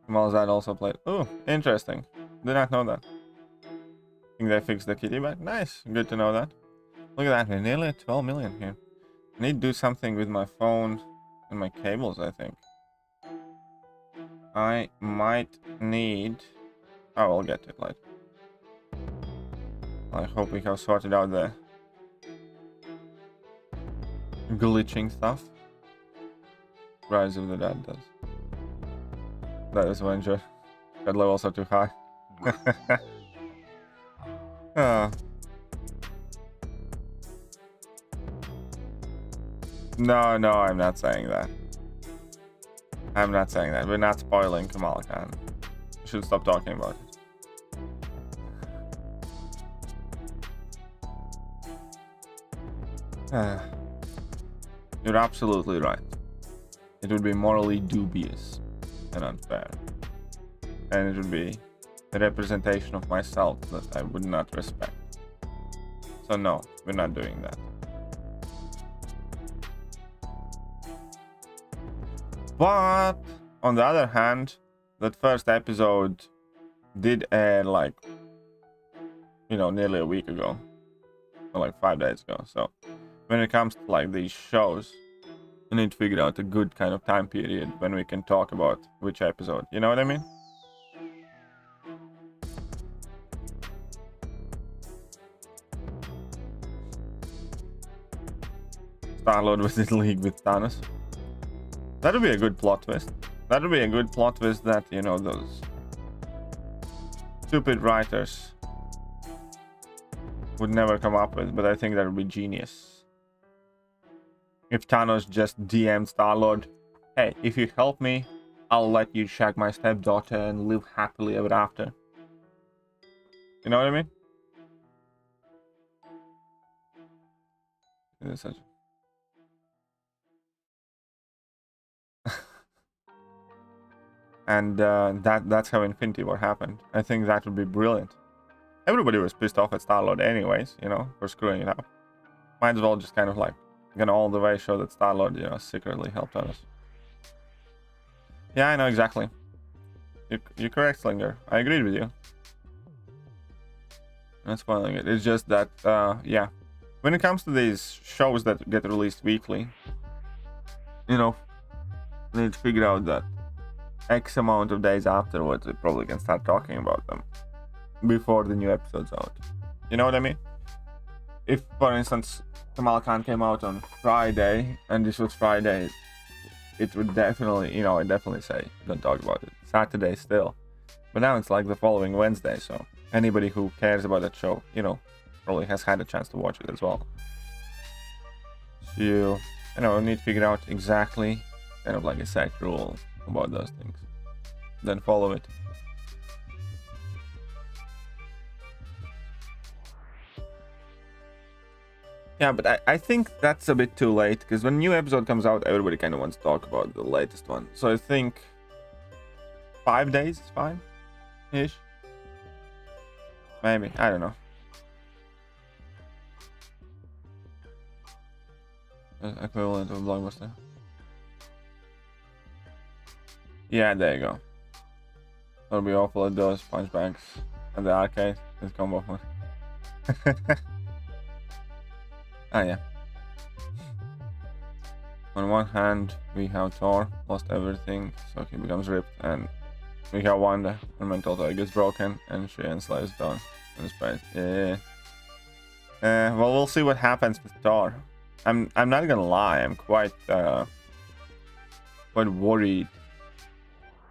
Speaker 1: Malzad also played. Oh, interesting. Did not know that. Think they fixed the kitty back. Nice, good to know that. Look at that, we're nearly at 12 million here. I need to do something with my phone and my cables, I think. I might need... Oh, I'll get to it later. I hope we have sorted out the glitching stuff. Rise of the Dead does. That is Avenger. That levels are too high. Oh. No, I'm not saying that. I'm not saying that. We're not spoiling Kamala Khan. We should stop talking about it. You're absolutely right. It would be morally dubious and unfair. And it would be a representation of myself that I would not respect. So no, we're not doing that. But on the other hand, that first episode did air like, you know, nearly a week ago. Or like 5 days ago. So when it comes to like these shows, we need to figure out a good kind of time period when we can talk about which episode. You know what I mean? Star-Lord was in league with Thanos. That would be a good plot twist. That would be a good plot twist that, you know, those stupid writers would never come up with, but I think that would be genius. If Thanos just DM'd Star-Lord, hey, if you help me, I'll let you shag my stepdaughter and live happily ever after. You know what I mean? It is such... And that's how Infinity War happened. I think that would be brilliant. Everybody was pissed off at Star-Lord anyways, you know, for screwing it up. Might as well just kind of like, gonna all the way show that Star-Lord, you know, secretly helped us. Yeah, I know exactly. You're correct, Slinger. I agreed with you. I'm not spoiling it. It's just that, yeah. When it comes to these shows that get released weekly, you know, we need to figure out that X amount of days afterwards we probably can start talking about them before the new episode's out. You know what I mean? If, for instance, Kamala Khan came out on Friday and this was Friday, it would definitely, you know, I'd definitely say don't talk about it. Saturday still. But now it's like the following Wednesday, so anybody who cares about that show, you know, probably has had a chance to watch it as well. So, you know, need to figure out exactly kind of like a set rule about those things. Then follow it. Yeah, but I think that's a bit too late, because when a new episode comes out, everybody kind of wants to talk about the latest one. So I think 5 days is fine, ish. Maybe, I don't know. Equivalent of Blockbuster. Yeah, there you go. It'll be awful at those punch bags at the arcade with combo mode. Ah, yeah. On one hand, we have Thor, lost everything, so he becomes ripped, and we have Wanda, and mental toy gets broken, and she enslaves down in space. Yeah. Well, we'll see what happens with Thor. I'm not gonna lie, I'm quite worried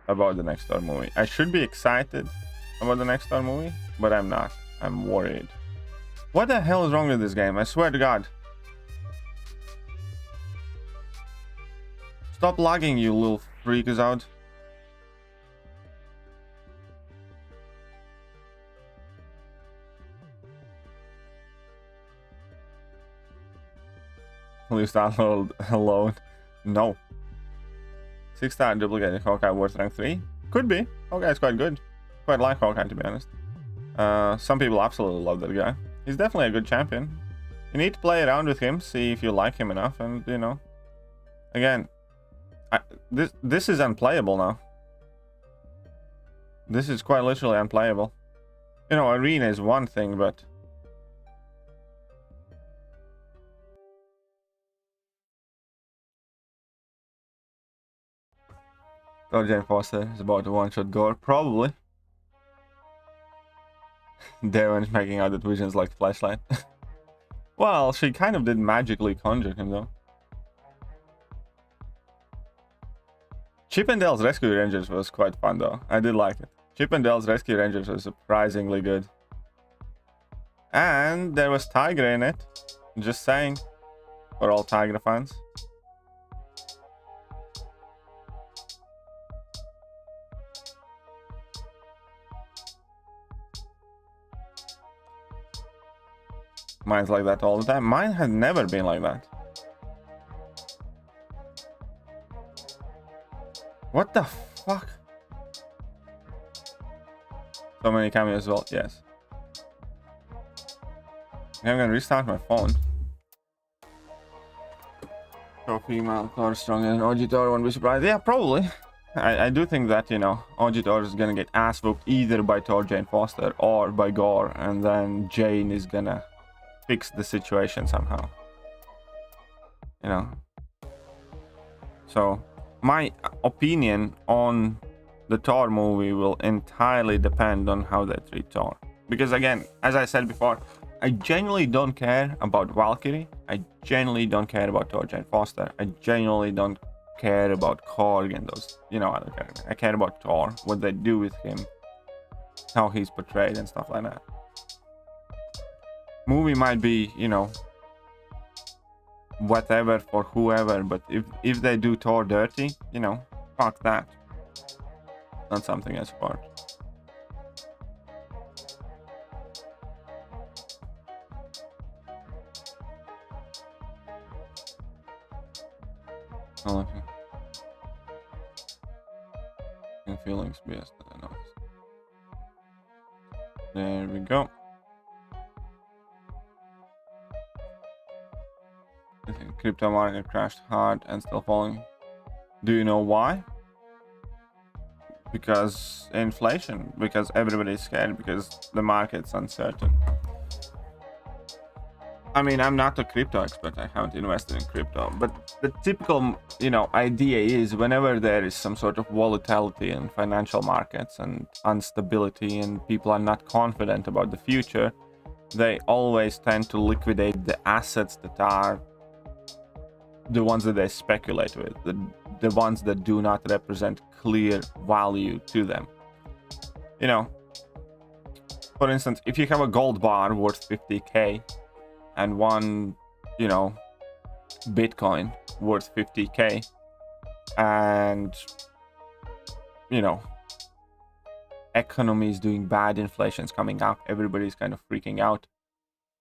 Speaker 1: about the next Thor movie. I should be excited about the next Thor movie, but I'm not. I'm worried. What the hell is wrong with this game? I swear to God. Stop lagging, you little freakers out. Leave download alone. No. 6-star duplicated Hawkeye worth rank 3? Could be. Hawkeye's quite good. Quite like Hawkeye, to be honest. Some people absolutely love that guy. He's definitely a good champion. You need to play around with him, see if you like him enough, and you know. Again, this is unplayable now. This is quite literally unplayable. You know, arena is one thing, but Jane Foster is about to one-shot Gore, probably. Darren's making out that Vision's like flashlight. Well, she kind of did magically conjure him though. Chip and Dale's Rescue Rangers was quite fun though. I did like it. Chip and Dale's Rescue Rangers was surprisingly good. And there was Tiger in it. Just saying. For all Tiger fans. Mine's like that all the time. Mine has never been like that. What the fuck? So many cameos as well. Yes. I'm gonna restart my phone. So female Thor stronger than OG Thor, won't be surprised. Yeah, probably. I do think that, you know, OG Thor is gonna get ass whooped either by Thor Jane Foster or by Gore, and then Jane is gonna fix the situation somehow. You know. So my opinion on the Thor movie will entirely depend on how they treat Thor. Because again, as I said before, I genuinely don't care about Valkyrie. I genuinely don't care about Thor Jane Foster. I genuinely don't care about Korg and those, you know, other characters. I care about Thor, what they do with him, how he's portrayed and stuff like that. Movie might be, you know, whatever for whoever, but if they do Thor dirty, you know, fuck that. Not something I support. Oh, okay. In feelings best, I know. There we go. I think crypto market crashed hard and still falling. Do you know why? Because inflation, because everybody's scared, because the market's uncertain. I mean, I'm not a crypto expert, I haven't invested in crypto, but the typical, you know, idea is whenever there is some sort of volatility in financial markets and instability and people are not confident about the future, they always tend to liquidate the assets that are the ones that they speculate with, the ones that do not represent clear value to them. You know, for instance, if you have a gold bar worth 50k and one, you know, Bitcoin worth 50k, and, you know, economy is doing bad, inflation's coming up, everybody's kind of freaking out,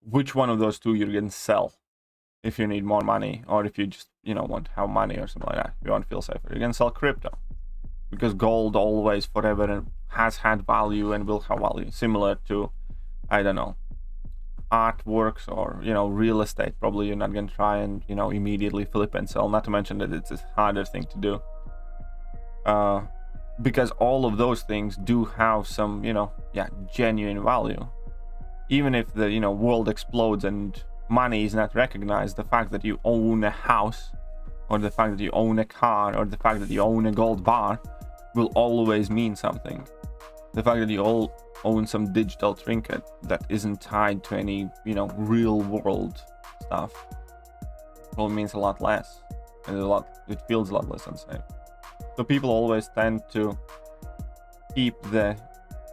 Speaker 1: which one of those two you're gonna sell? if you need more money, or if you just, you know, want to have money or something like that, you want to feel safer, you can sell crypto. Because gold always, forever, has had value and will have value. Similar to, I don't know, artworks or, you know, real estate. Probably you're not going to try and, you know, immediately flip and sell. Not to mention that it's a harder thing to do. Because all of those things do have some, you know, yeah, genuine value. Even if the, you know, world explodes and money is not recognized, the fact that you own a house, or the fact that you own a car, or the fact that you own a gold bar will always mean something. The fact that you all own some digital trinket that isn't tied to any, you know, real world stuff, well, means a lot less, and it feels a lot less unsafe. So people always tend to keep the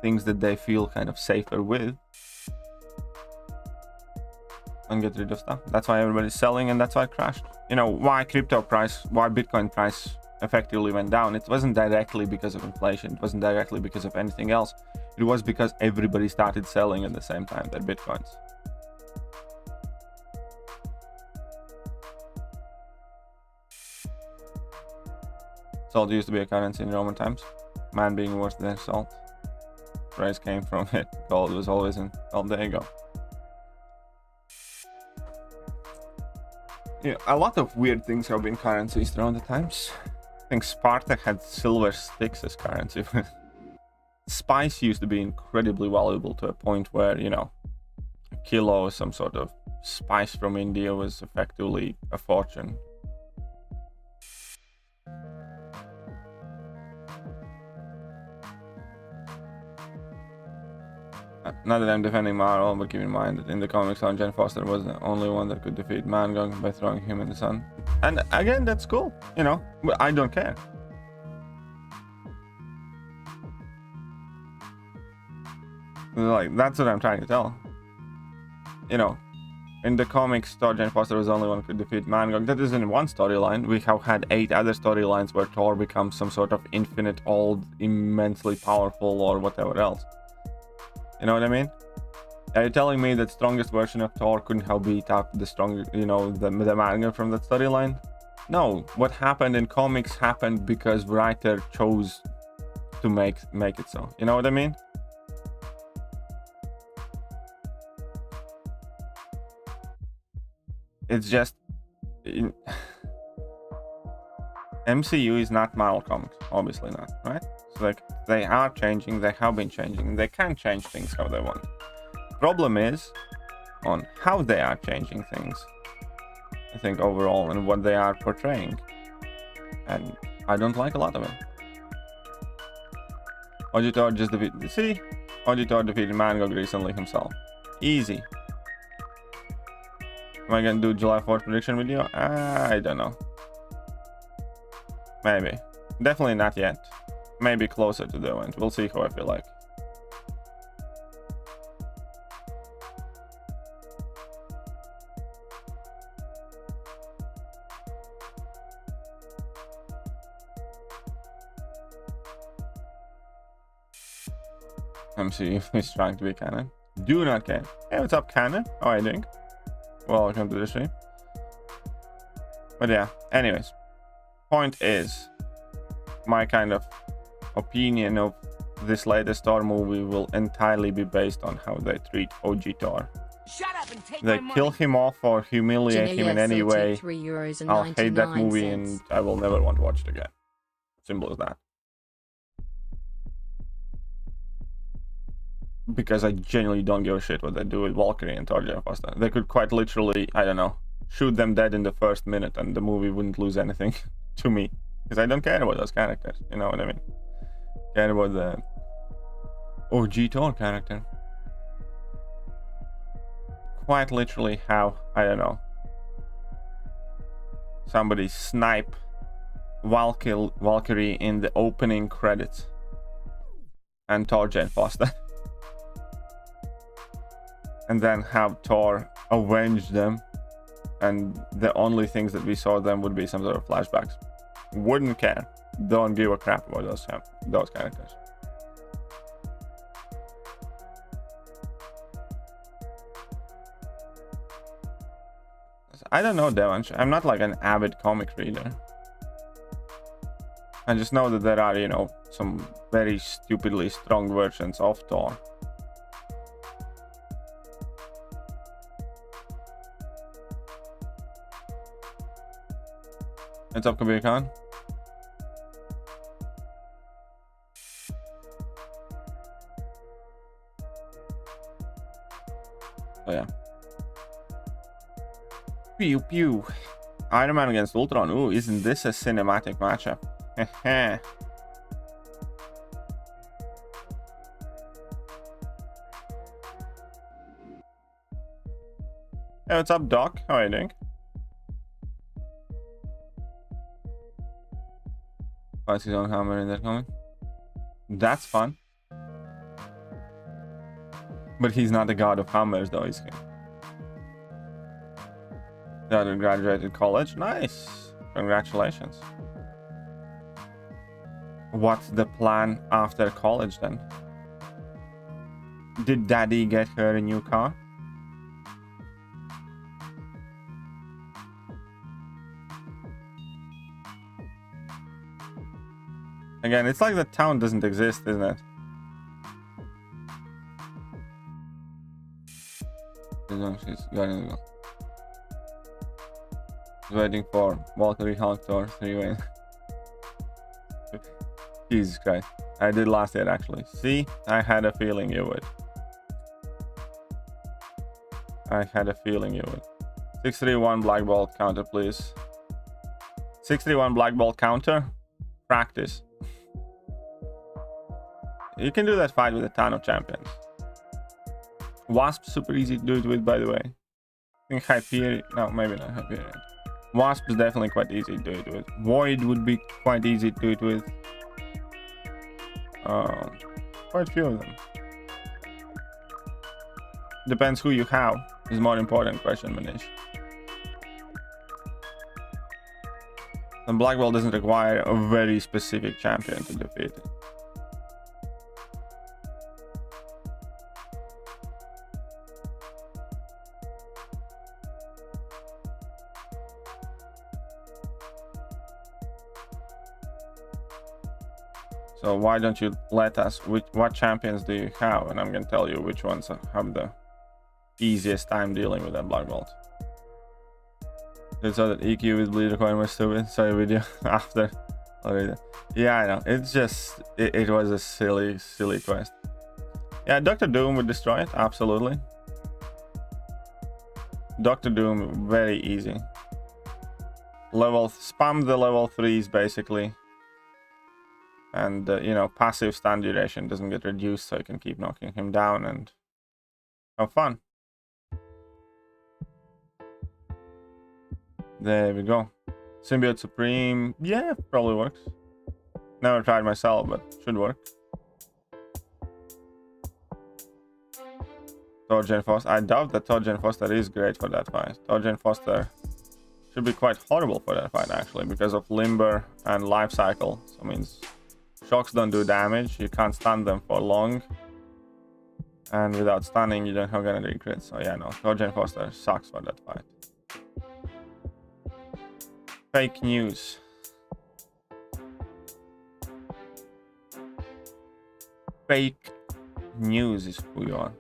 Speaker 1: things that they feel kind of safer with and get rid of stuff. That's why everybody's selling, and that's why it crashed. You know, why Bitcoin price effectively went down, it wasn't directly because of inflation, it wasn't directly because of anything else. It was because everybody started selling at the same time their Bitcoins. Salt used to be a currency in Roman times, man being worth their salt. Price came from it, gold was always in, oh, there you go. Yeah, a lot of weird things have been currencies throughout the times. I think Sparta had silver sticks as currency. Spice used to be incredibly valuable to a point where, you know, a kilo or some sort of spice from India was effectively a fortune. Not that I'm defending Marvel, but keep in mind that in the comics, Jane Foster was the only one that could defeat Mangog by throwing him in the sun. And again, that's cool, you know, I don't care. Like, that's what I'm trying to tell. You know, in the comics, Jane Foster was the only one who could defeat Mangog. That isn't one storyline. We have had 8 other storylines where Thor becomes some sort of infinite, old, immensely powerful, or whatever else. You know what I mean? Are you telling me that strongest version of Thor couldn't have beat up the strong, you know, the manga from that storyline? No, what happened in comics happened because writer chose to make it so. You know what I mean? It's just MCU is not Marvel Comics, obviously not, right? So like, they are changing, they have been changing, they can change things how they want. Problem is on how they are changing things, I think, overall, and what they are portraying, and I don't like a lot of it. Auditor just defeated, see? Auditor defeated Mangog recently himself. Easy. Am I gonna do July 4th prediction video? I don't know. Maybe. Definitely not yet. Maybe closer to the event. We'll see how I feel like. MCU is trying to be canon. Do not care. Hey, what's up, canon? How are you doing? Welcome to the stream. But yeah, anyways. Point is, my kind of opinion of this latest Thor movie will entirely be based on how they treat OG Thor.
Speaker 3: Shut up and take
Speaker 1: they kill him off or humiliate him in any way, I'll hate that movie and I will never want to watch it again. Simple as that. Because I genuinely don't give a shit what they do with Valkyrie and Thor Jane Foster. They could quite literally, I don't know, shoot them dead in the first minute and the movie wouldn't lose anything to me. Because I don't care about those characters, you know what I mean? Care about the OG Thor character. Quite literally how, I don't know, somebody snipe Valkyrie in the opening credits and Thor Jane Foster. And then have Thor avenge them, and the only things that we saw them would be some sort of flashbacks. Wouldn't care. Don't give a crap about those characters. I don't know, Devansh. I'm not like an avid comic reader. I just know that there are, you know, some very stupidly strong versions of Thor. What's up, Kabir Khan? Oh yeah. Pew pew. Iron Man against Ultron. Ooh, isn't this a cinematic matchup? Heh. Hey, what's up, Doc? How are you doing? Finds his own hammer in that comment. That's fun. But he's not the god of hammers, though, is he? That graduated college. Nice. Congratulations. What's the plan after college then? Did Daddy get her a new car? Again, it's like the town doesn't exist, isn't it? She's waiting for Valkyrie Hulk Thor 3-way. Jesus Christ. I did last year actually. See, I had a feeling you would. I had a feeling you would. 631 Black Bolt counter, please. 631 Black Bolt counter. Practice. You can do that fight with a ton of champions. Wasp super easy to do it with, by the way. I think Hyperion. No, maybe not Hyperion. Wasp is definitely quite easy to do it with. Void would be quite easy to do it with. Quite a few of them. Depends who you have. Is more important question, Manish. The Black Belt doesn't require a very specific champion to defeat it. So why don't you let us, what champions do you have? And I'm going to tell you which ones have the easiest time dealing with that Black Belt. It's so that EQ with bleed requirement stupid. Sorry, video after. Yeah, I know. It's just, it was a silly quest. Yeah, Dr. Doom would destroy it. Absolutely. Dr. Doom, very easy. Spam the level 3s basically. And, you know, passive stun duration doesn't get reduced, so you can keep knocking him down and have fun. There we go. Symbiote Supreme. Yeah, probably works. Never tried myself, but should work. Torgen Foster. I doubt that Torgen Foster is great for that fight. Torgen Foster should be quite horrible for that fight, actually, because of Limber and Life Cycle. So it means shocks don't do damage, you can't stun them for long, and without stunning you don't have guaranteed crit. So yeah, no, Torgen Foster sucks for that fight. Fake news. Fake news is who you are.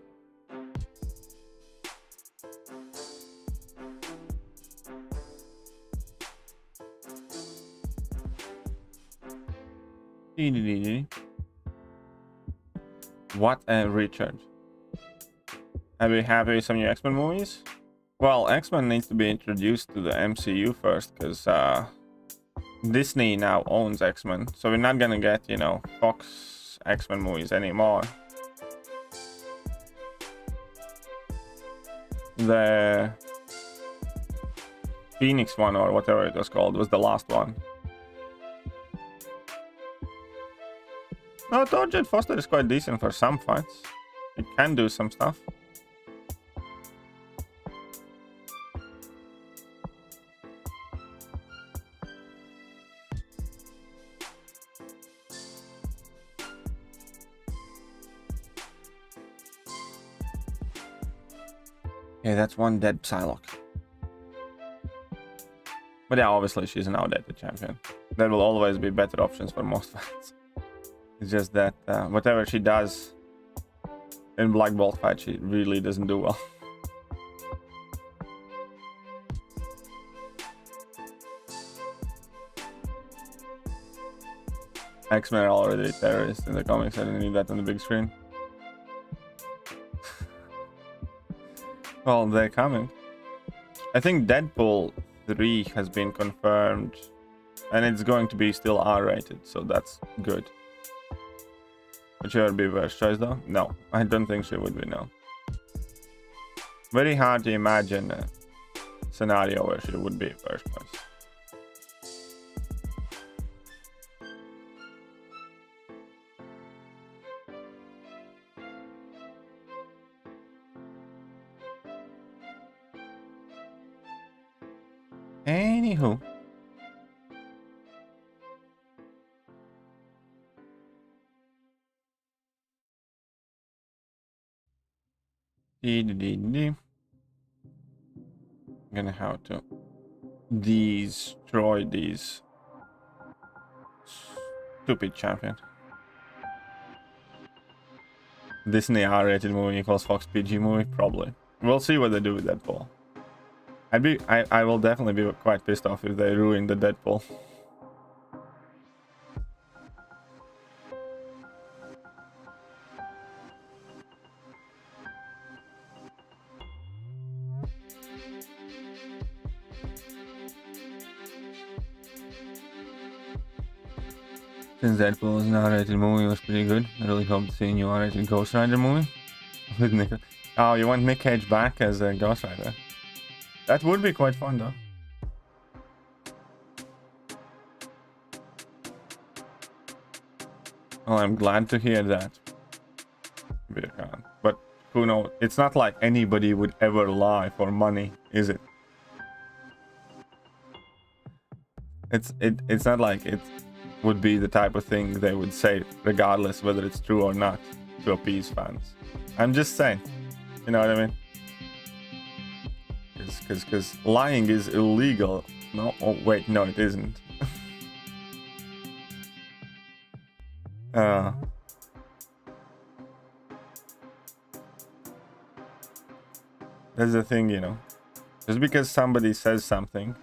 Speaker 1: What a recharge. Are we happy with some new X-Men movies? Well, X-Men needs to be introduced to the MCU first, because Disney now owns X-Men, so we're not gonna get, you know, Fox X-Men movies anymore. The Phoenix one, or whatever it was called, was the last one. No, Torgen Foster is quite decent for some fights. It can do some stuff. Yeah, that's one dead Psylocke. But yeah, obviously she's an outdated champion. There will always be better options for most fights. It's just that whatever she does in Black Bolt fight, she really doesn't do well. X-Men are already terrorists in the comics. I didn't need that on the big screen. Well, they're coming. I think Deadpool 3 has been confirmed, and it's going to be still R-rated, so that's good. Would she ever be worst choice though? No, I don't think she would be, no. Very hard to imagine a scenario where she would be first choice. Anywho. I'm gonna have to destroy these stupid champion. Disney R-rated movie equals Fox PG movie? Probably. We'll see what they do with Deadpool. I will definitely be quite pissed off if they ruin the Deadpool. Since Deadpool was an R-rated movie, it was pretty good. I really hope to see a new R-rated Ghost Rider movie with Nick. Oh, you want Nick Cage back as a Ghost Rider? That would be quite fun, though. Well, I'm glad to hear that. But who knows? It's not like anybody would ever lie for money, is it? It's not like it would be the type of thing they would say regardless whether it's true or not to appease fans. I'm just saying, you know what I mean? Because lying is illegal. No, oh wait, no, it isn't. That's the thing, you know. Just because somebody says something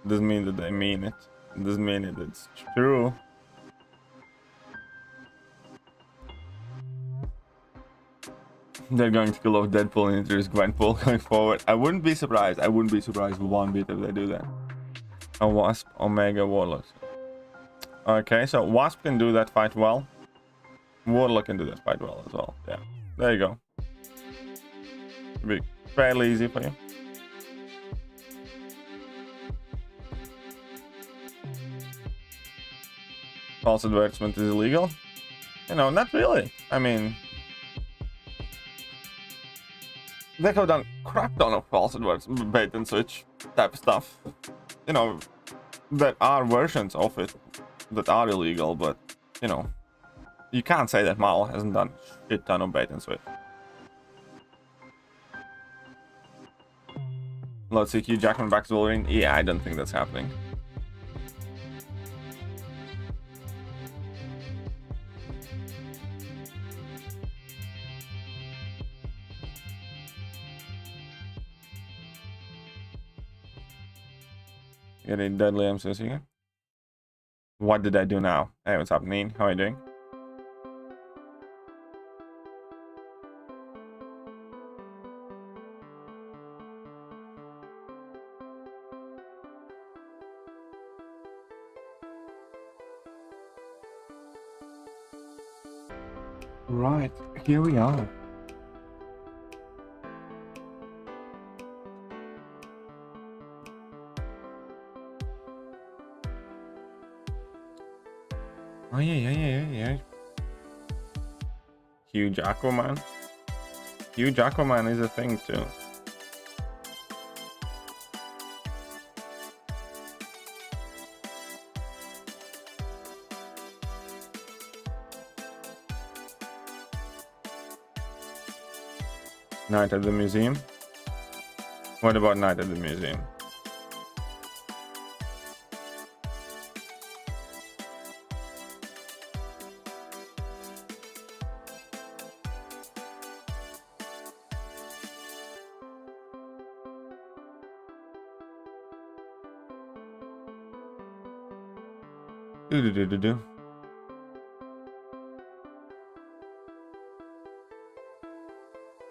Speaker 1: doesn't mean that they mean it. It doesn't mean that it's true. They're going to kill off Deadpool and introduce Gwenpool going forward. I wouldn't be surprised. I wouldn't be surprised one bit if they do that. A Wasp, Omega, Warlock. Okay, so Wasp can do that fight well. Warlock can do that fight well as well. Yeah, there you go. Be fairly easy for you. False advertisement is illegal? You know, not really. I mean, they have done crap ton of false advertisement, bait and switch type of stuff. You know, there are versions of it that are illegal, but you know, you can't say that Marvel hasn't done shit ton of bait and switch. Let's see, Hugh Jackman back to Wolverine. Yeah, I don't think that's happening. Getting deadly MCOC again. What did I do now? Hey, what's up, Neen? How are you doing? Right, here we are. Oh yeah. Huge Aquaman. Huge Aquaman is a thing too. Night at the Museum? What about Night at the Museum? Do.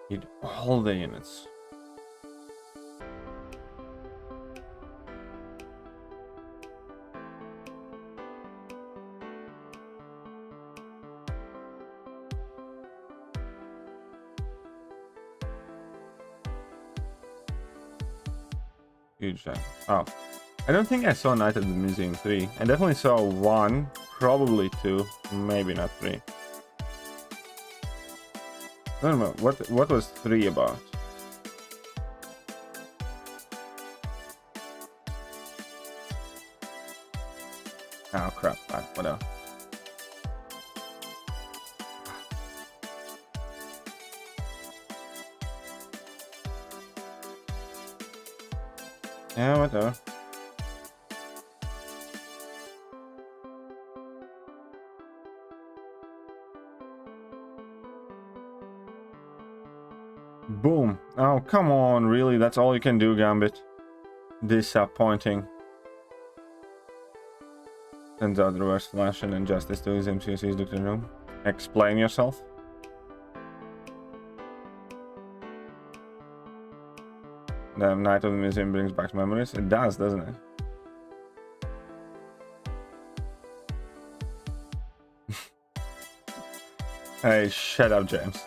Speaker 1: Need all the units. Huge time. Oh, I don't think I saw Night at the Museum 3. I definitely saw 1, probably 2, maybe not 3. I don't know what was 3 about. Oh crap, whatever. Yeah, whatever. Boom. Oh, come on, really? That's all you can do, Gambit? Disappointing. Sends out reverse flash and injustice to his MCOC's Dr. Room. Explain yourself. The Night of the Museum brings back memories. It does, doesn't it? Hey, shut up, James.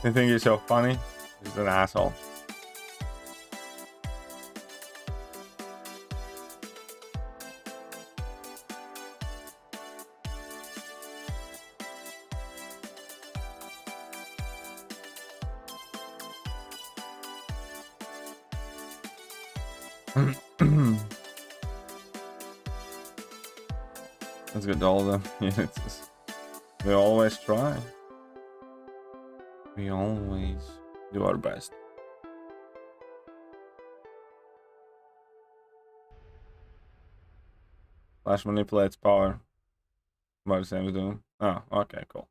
Speaker 1: You think you're so funny? He's an asshole. Let's get all of them. Units. We always try. We always do our best. Flash manipulates power. About the same as doing. Oh, okay, cool.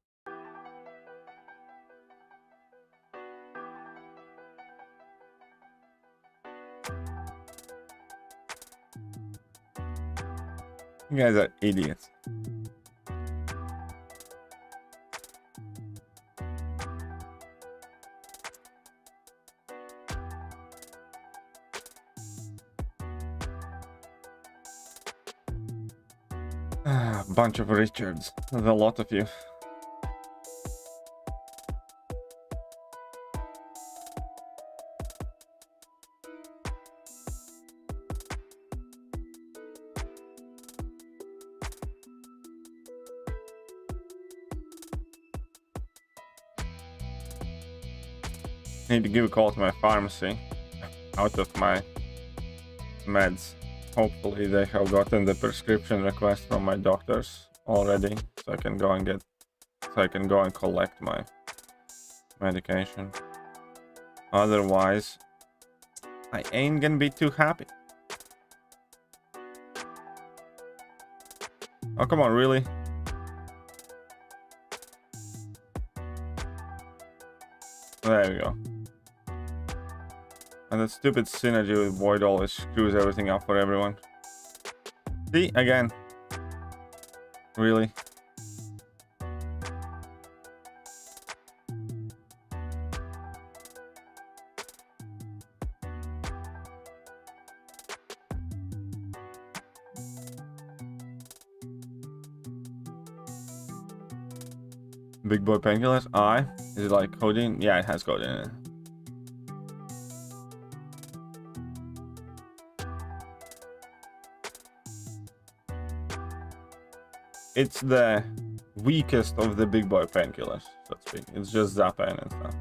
Speaker 1: You guys are idiots. Bunch of Richards. There's a lot of you. Need to give a call to my pharmacy. Out of my meds. Hopefully they have gotten the prescription request from my doctors already, so I can go and collect my medication. Otherwise, I ain't gonna be too happy. Oh, come on, really? There we go. And that stupid synergy with Void always screws everything up for everyone. See, again. Really? Big boy painkillers? Aye. Is it like codeine? Yeah, it has codeine in it. It's the weakest of the big boy painkillers, so to speak. It's just Zapan and stuff.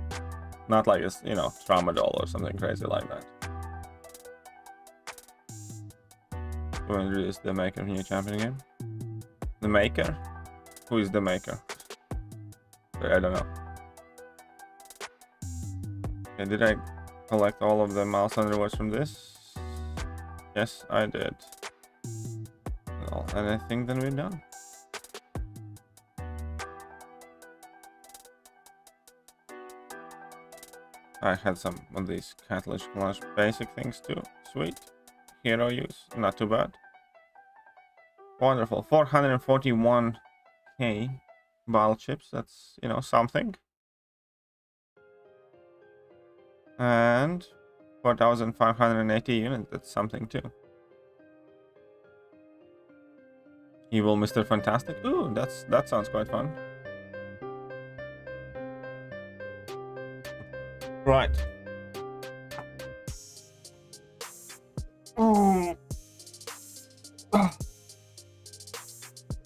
Speaker 1: Not like it's, you know, Tramadol or something crazy like that. Who introduced the maker of new champion game? The maker? Who is the maker? Sorry, I don't know. Okay, did I collect all of the milestone rewards from this? Yes, I did. Well, and I think then we're done. I had some of these catalyst class basic things too. Sweet. Hero use, not too bad. Wonderful. 441k bile chips. That's, you know, something. And 4,580 units. That's something too. Evil Mr. Fantastic. Ooh, that sounds quite fun. Right. Oh.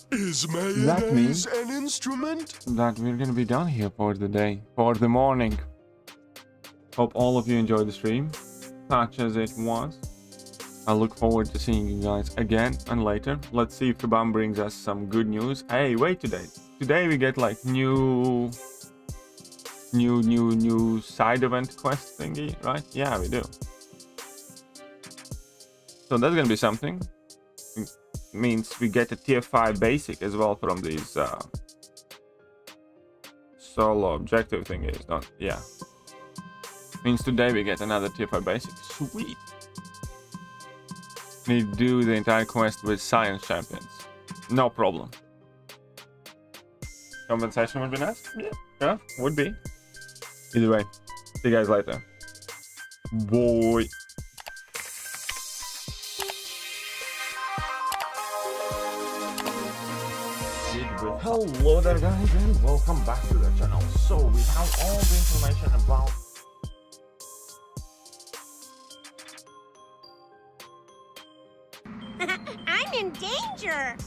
Speaker 3: Is mayonnaise an instrument?
Speaker 1: That we're gonna be done here for the day, for the morning. Hope all of you enjoyed the stream, such as it was. I look forward to seeing you guys again and later. Let's see if Kabam brings us some good news. Hey, wait today. Today we get like new side event quest thingy, right? Yeah, we do. So that's gonna be something. It means we get a tier 5 basic as well from these solo objective thingies. Not, yeah. Means today we get another tier 5 basic. Sweet. Need to do the entire quest with science champions. No problem. Compensation would be nice. Yeah, would be. Either way, see you guys later. Boy. Hello there guys and welcome back to the channel. So we have all the information about
Speaker 4: I'm in danger!